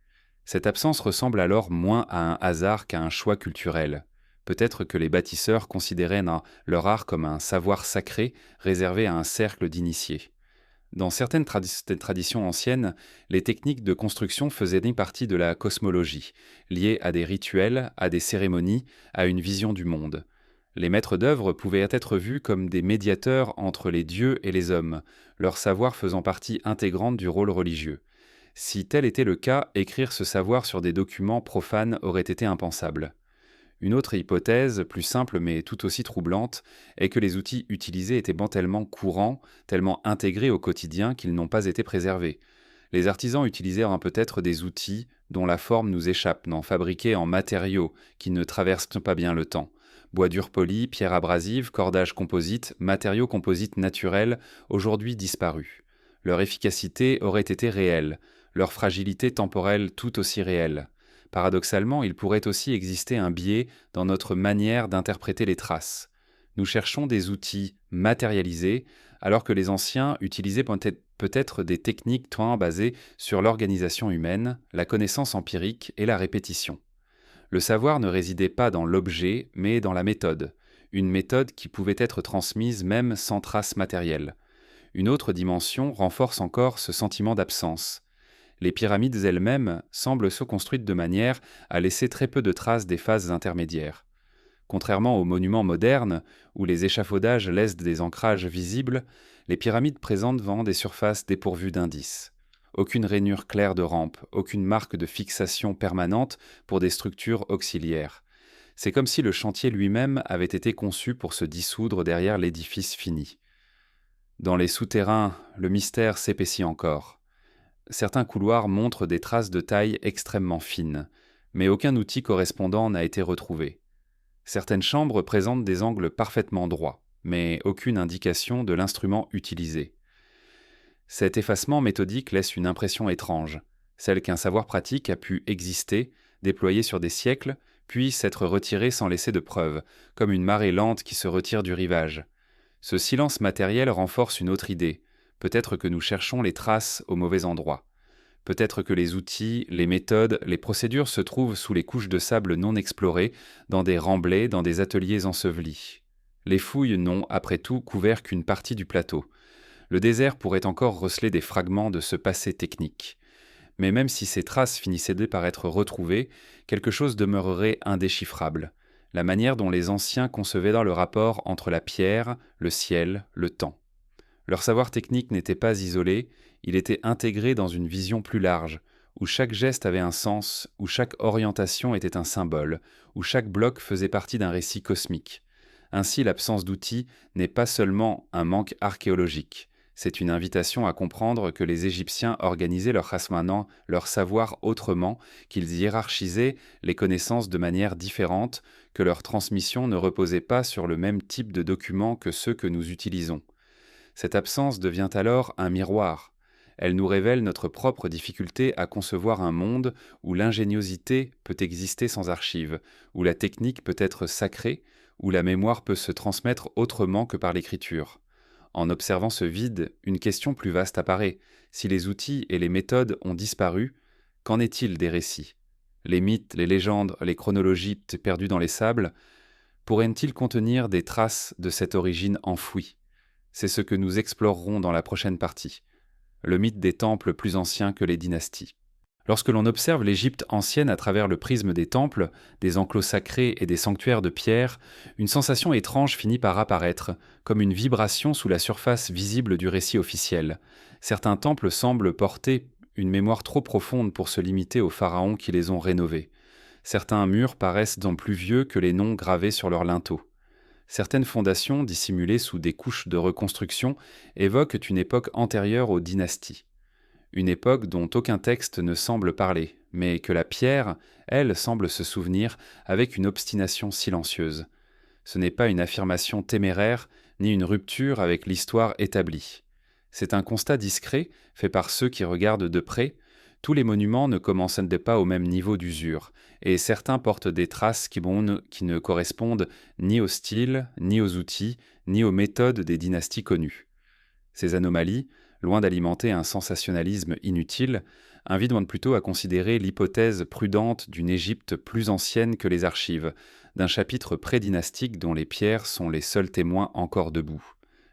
Cette absence ressemble alors moins à un hasard qu'à un choix culturel. Peut-être que les bâtisseurs considéraient leur art comme un savoir sacré réservé à un cercle d'initiés. Dans certaines traditions anciennes, les techniques de construction faisaient partie de la cosmologie, liées à des rituels, à des cérémonies, à une vision du monde. Les maîtres d'œuvre pouvaient être vus comme des médiateurs entre les dieux et les hommes, leur savoir faisant partie intégrante du rôle religieux. Si tel était le cas, écrire ce savoir sur des documents profanes aurait été impensable. Une autre hypothèse, plus simple mais tout aussi troublante, est que les outils utilisés étaient tellement courants, tellement intégrés au quotidien qu'ils n'ont pas été préservés. Les artisans utilisaient peut-être des outils dont la forme nous échappe, non fabriqués en matériaux qui ne traversent pas bien le temps. Bois dur poli, pierre abrasive, cordage composite, matériaux composites naturels, aujourd'hui disparus. Leur efficacité aurait été réelle, leur fragilité temporelle tout aussi réelle. Paradoxalement, il pourrait aussi exister un biais dans notre manière d'interpréter les traces. Nous cherchons des outils matérialisés, alors que les anciens utilisaient peut-être des techniques basées sur l'organisation humaine, la connaissance empirique et la répétition. Le savoir ne résidait pas dans l'objet, mais dans la méthode, une méthode qui pouvait être transmise même sans trace matérielle. Une autre dimension renforce encore ce sentiment d'absence. Les pyramides elles-mêmes semblent se construites de manière à laisser très peu de traces des phases intermédiaires. Contrairement aux monuments modernes, où les échafaudages laissent des ancrages visibles, les pyramides présentent des surfaces dépourvues d'indices. Aucune rainure claire de rampe, aucune marque de fixation permanente pour des structures auxiliaires. C'est comme si le chantier lui-même avait été conçu pour se dissoudre derrière l'édifice fini. Dans les souterrains, le mystère s'épaissit encore. Certains couloirs montrent des traces de taille extrêmement fine, mais aucun outil correspondant n'a été retrouvé. Certaines chambres présentent des angles parfaitement droits, mais aucune indication de l'instrument utilisé. Cet effacement méthodique laisse une impression étrange, celle qu'un savoir pratique a pu exister, déployé sur des siècles, puis s'être retiré sans laisser de preuves, comme une marée lente qui se retire du rivage. Ce silence matériel renforce une autre idée. Peut-être que nous cherchons les traces au mauvais endroit. Peut-être que les outils, les méthodes, les procédures se trouvent sous les couches de sable non explorées, dans des remblais, dans des ateliers ensevelis. Les fouilles n'ont, après tout, couvert qu'une partie du plateau. Le désert pourrait encore receler des fragments de ce passé technique. Mais même si ces traces finissaient par être retrouvées, quelque chose demeurerait indéchiffrable. La manière dont les anciens concevaient le rapport entre la pierre, le ciel, le temps. Leur savoir technique n'était pas isolé, il était intégré dans une vision plus large, où chaque geste avait un sens, où chaque orientation était un symbole, où chaque bloc faisait partie d'un récit cosmique. Ainsi, l'absence d'outils n'est pas seulement un manque archéologique, c'est une invitation à comprendre que les Égyptiens organisaient leur chasmanan, leur savoir autrement, qu'ils hiérarchisaient les connaissances de manière différente, que leur transmission ne reposait pas sur le même type de documents que ceux que nous utilisons. Cette absence devient alors un miroir. Elle nous révèle notre propre difficulté à concevoir un monde où l'ingéniosité peut exister sans archives, où la technique peut être sacrée, où la mémoire peut se transmettre autrement que par l'écriture. En observant ce vide, une question plus vaste apparaît. Si les outils et les méthodes ont disparu, qu'en est-il des récits ? Les mythes, les légendes, les chronologies perdues dans les sables, pourraient-ils contenir des traces de cette origine enfouie ? C'est ce que nous explorerons dans la prochaine partie. Le mythe des temples plus anciens que les dynasties. Lorsque l'on observe l'Égypte ancienne à travers le prisme des temples, des enclos sacrés et des sanctuaires de pierre, une sensation étrange finit par apparaître, comme une vibration sous la surface visible du récit officiel. Certains temples semblent porter une mémoire trop profonde pour se limiter aux pharaons qui les ont rénovés. Certains murs paraissent plus vieux que les noms gravés sur leurs linteaux. Certaines fondations, dissimulées sous des couches de reconstruction, évoquent une époque antérieure aux dynasties. Une époque dont aucun texte ne semble parler, mais que la pierre, elle, semble se souvenir avec une obstination silencieuse. Ce n'est pas une affirmation téméraire, ni une rupture avec l'histoire établie. C'est un constat discret, fait par ceux qui regardent de près. Tous les monuments ne commencent pas au même niveau d'usure, et certains portent des traces qui ne correspondent ni au style, ni aux outils, ni aux méthodes des dynasties connues. Ces anomalies, loin d'alimenter un sensationnalisme inutile, invitent plutôt à considérer l'hypothèse prudente d'une Égypte plus ancienne que les archives, d'un chapitre pré-dynastique dont les pierres sont les seuls témoins encore debout.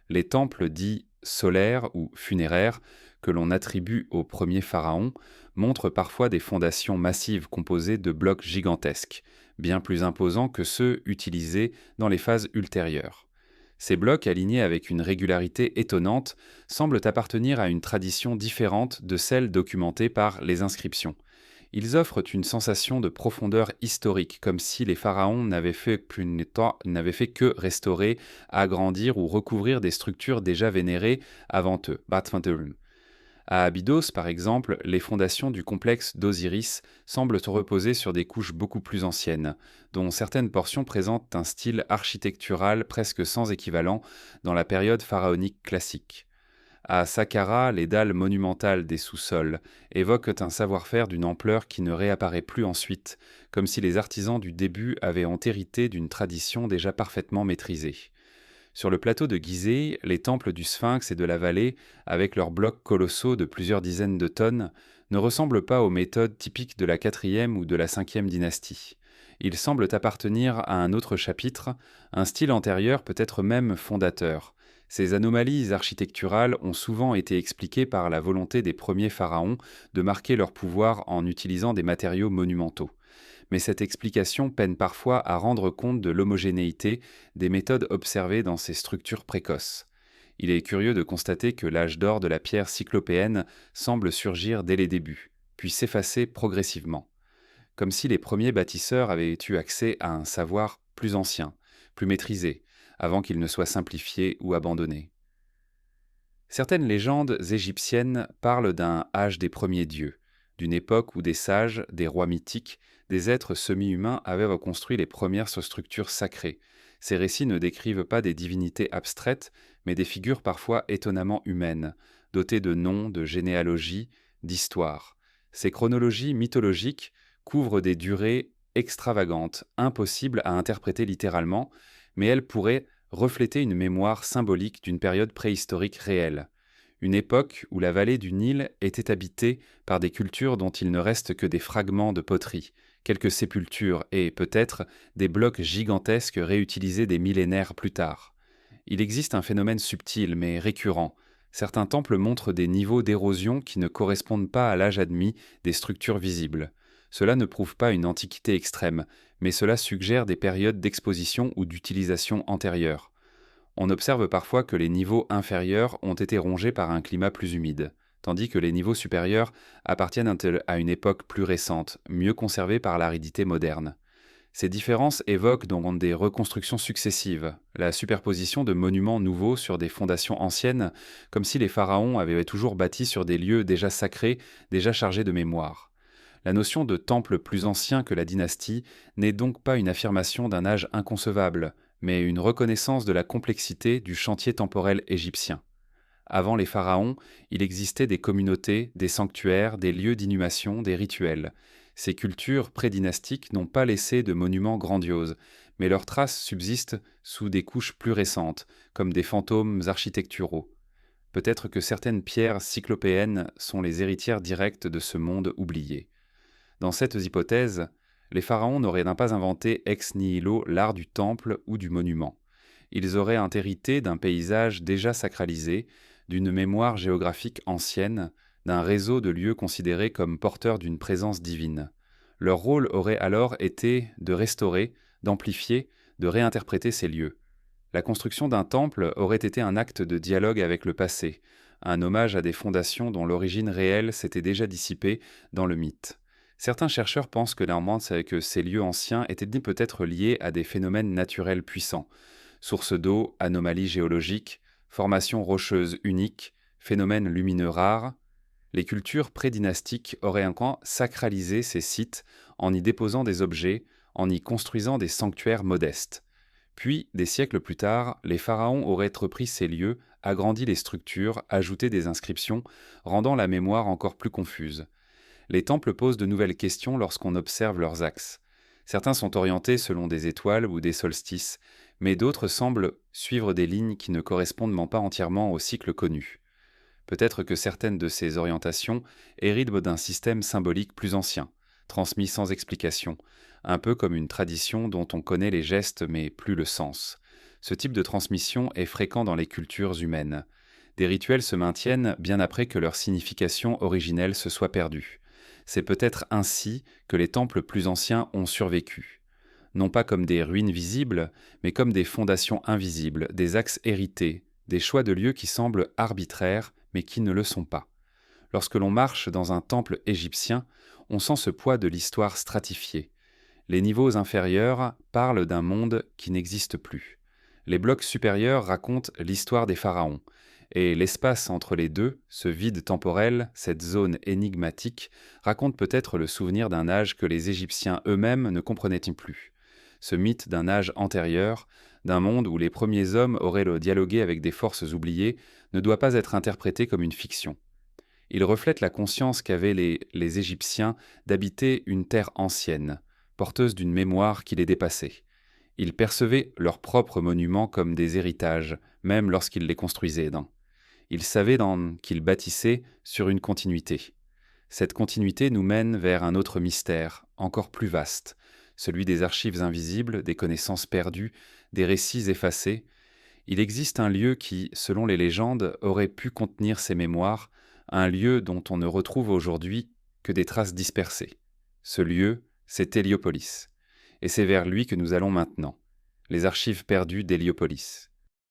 Les temples dits solaires ou funéraires, que l'on attribue aux premiers pharaons, montrent parfois des fondations massives composées de blocs gigantesques, bien plus imposants que ceux utilisés dans les phases ultérieures. Ces blocs, alignés avec une régularité étonnante, semblent appartenir à une tradition différente de celle documentée par les inscriptions. Ils offrent une sensation de profondeur historique, comme si les pharaons n'avaient fait que restaurer, agrandir ou recouvrir des structures déjà vénérées avant eux. Batmanturim. À Abydos, par exemple, les fondations du complexe d'Osiris semblent se reposer sur des couches beaucoup plus anciennes, dont certaines portions présentent un style architectural presque sans équivalent dans la période pharaonique classique. À Saqqara, les dalles monumentales des sous-sols évoquent un savoir-faire d'une ampleur qui ne réapparaît plus ensuite, comme si les artisans du début avaient hérité d'une tradition déjà parfaitement maîtrisée. Sur le plateau de Gizeh, les temples du Sphinx et de la vallée, avec leurs blocs colossaux de plusieurs dizaines de tonnes, ne ressemblent pas aux méthodes typiques de la 4e ou de la 5e dynastie. Ils semblent appartenir à un autre chapitre, un style antérieur peut-être même fondateur. Ces anomalies architecturales ont souvent été expliquées par la volonté des premiers pharaons de marquer leur pouvoir en utilisant des matériaux monumentaux. Mais cette explication peine parfois à rendre compte de l'homogénéité des méthodes observées dans ces structures précoces. Il est curieux de constater que l'âge d'or de la pierre cyclopéenne semble surgir dès les débuts, puis s'effacer progressivement, comme si les premiers bâtisseurs avaient eu accès à un savoir plus ancien, plus maîtrisé, avant qu'il ne soit simplifié ou abandonné. Certaines légendes égyptiennes parlent d'un âge des premiers dieux, d'une époque où des sages, des rois mythiques, des êtres semi-humains avaient reconstruit les premières structures sacrées. Ces récits ne décrivent pas des divinités abstraites, mais des figures parfois étonnamment humaines, dotées de noms, de généalogies, d'histoires. Ces chronologies mythologiques couvrent des durées extravagantes, impossibles à interpréter littéralement, mais elles pourraient refléter une mémoire symbolique d'une période préhistorique réelle. Une époque où la vallée du Nil était habitée par des cultures dont il ne reste que des fragments de poterie, quelques sépultures et, peut-être, des blocs gigantesques réutilisés des millénaires plus tard. Il existe un phénomène subtil mais récurrent. Certains temples montrent des niveaux d'érosion qui ne correspondent pas à l'âge admis des structures visibles. Cela ne prouve pas une antiquité extrême, mais cela suggère des périodes d'exposition ou d'utilisation antérieures. On observe parfois que les niveaux inférieurs ont été rongés par un climat plus humide, tandis que les niveaux supérieurs appartiennent à une époque plus récente, mieux conservée par l'aridité moderne. Ces différences évoquent donc des reconstructions successives, la superposition de monuments nouveaux sur des fondations anciennes, comme si les pharaons avaient toujours bâti sur des lieux déjà sacrés, déjà chargés de mémoire. La notion de temple plus ancien que la dynastie n'est donc pas une affirmation d'un âge inconcevable, mais une reconnaissance de la complexité du chantier temporel égyptien. Avant les pharaons, il existait des communautés, des sanctuaires, des lieux d'inhumation, des rituels. Ces cultures prédynastiques n'ont pas laissé de monuments grandioses, mais leurs traces subsistent sous des couches plus récentes, comme des fantômes architecturaux. Peut-être que certaines pierres cyclopéennes sont les héritières directes de ce monde oublié. Dans cette hypothèse, les pharaons n'auraient pas inventé ex nihilo l'art du temple ou du monument. Ils auraient hérité d'un paysage déjà sacralisé, d'une mémoire géographique ancienne, d'un réseau de lieux considérés comme porteurs d'une présence divine. Leur rôle aurait alors été de restaurer, d'amplifier, de réinterpréter ces lieux. La construction d'un temple aurait été un acte de dialogue avec le passé, un hommage à des fondations dont l'origine réelle s'était déjà dissipée dans le mythe. Certains chercheurs pensent que ces lieux anciens étaient peut-être liés à des phénomènes naturels puissants, sources d'eau, anomalies géologiques, formations rocheuses uniques, phénomènes lumineux rares. Les cultures prédynastiques auraient encore sacralisé ces sites en y déposant des objets, en y construisant des sanctuaires modestes. Puis, des siècles plus tard, les pharaons auraient repris ces lieux, agrandi les structures, ajouté des inscriptions, rendant la mémoire encore plus confuse. Les temples posent de nouvelles questions lorsqu'on observe leurs axes. Certains sont orientés selon des étoiles ou des solstices, mais d'autres semblent suivre des lignes qui ne correspondent pas entièrement au cycle connu. Peut-être que certaines de ces orientations héritent d'un système symbolique plus ancien, transmis sans explication, un peu comme une tradition dont on connaît les gestes mais plus le sens. Ce type de transmission est fréquent dans les cultures humaines. Des rituels se maintiennent bien après que leur signification originelle se soit perdue. C'est peut-être ainsi que les temples plus anciens ont survécu. Non pas comme des ruines visibles, mais comme des fondations invisibles, des axes hérités, des choix de lieux qui semblent arbitraires, mais qui ne le sont pas. Lorsque l'on marche dans un temple égyptien, on sent ce poids de l'histoire stratifiée. Les niveaux inférieurs parlent d'un monde qui n'existe plus. Les blocs supérieurs racontent l'histoire des pharaons. Et l'espace entre les deux, ce vide temporel, cette zone énigmatique, raconte peut-être le souvenir d'un âge que les Égyptiens eux-mêmes ne comprenaient plus. Ce mythe d'un âge antérieur, d'un monde où les premiers hommes auraient le dialogué avec des forces oubliées, ne doit pas être interprété comme une fiction. Il reflète la conscience qu'avaient les Égyptiens d'habiter une terre ancienne, porteuse d'une mémoire qui les dépassait. Ils percevaient leurs propres monuments comme des héritages, même lorsqu'ils les construisaient. Ils savaient qu'ils bâtissaient sur une continuité. Cette continuité nous mène vers un autre mystère, encore plus vaste, celui des archives invisibles, des connaissances perdues, des récits effacés. Il existe un lieu qui, selon les légendes, aurait pu contenir ces mémoires, un lieu dont on ne retrouve aujourd'hui que des traces dispersées. Ce lieu, c'est Héliopolis. Et c'est vers lui que nous allons maintenant. Les archives perdues d'Héliopolis.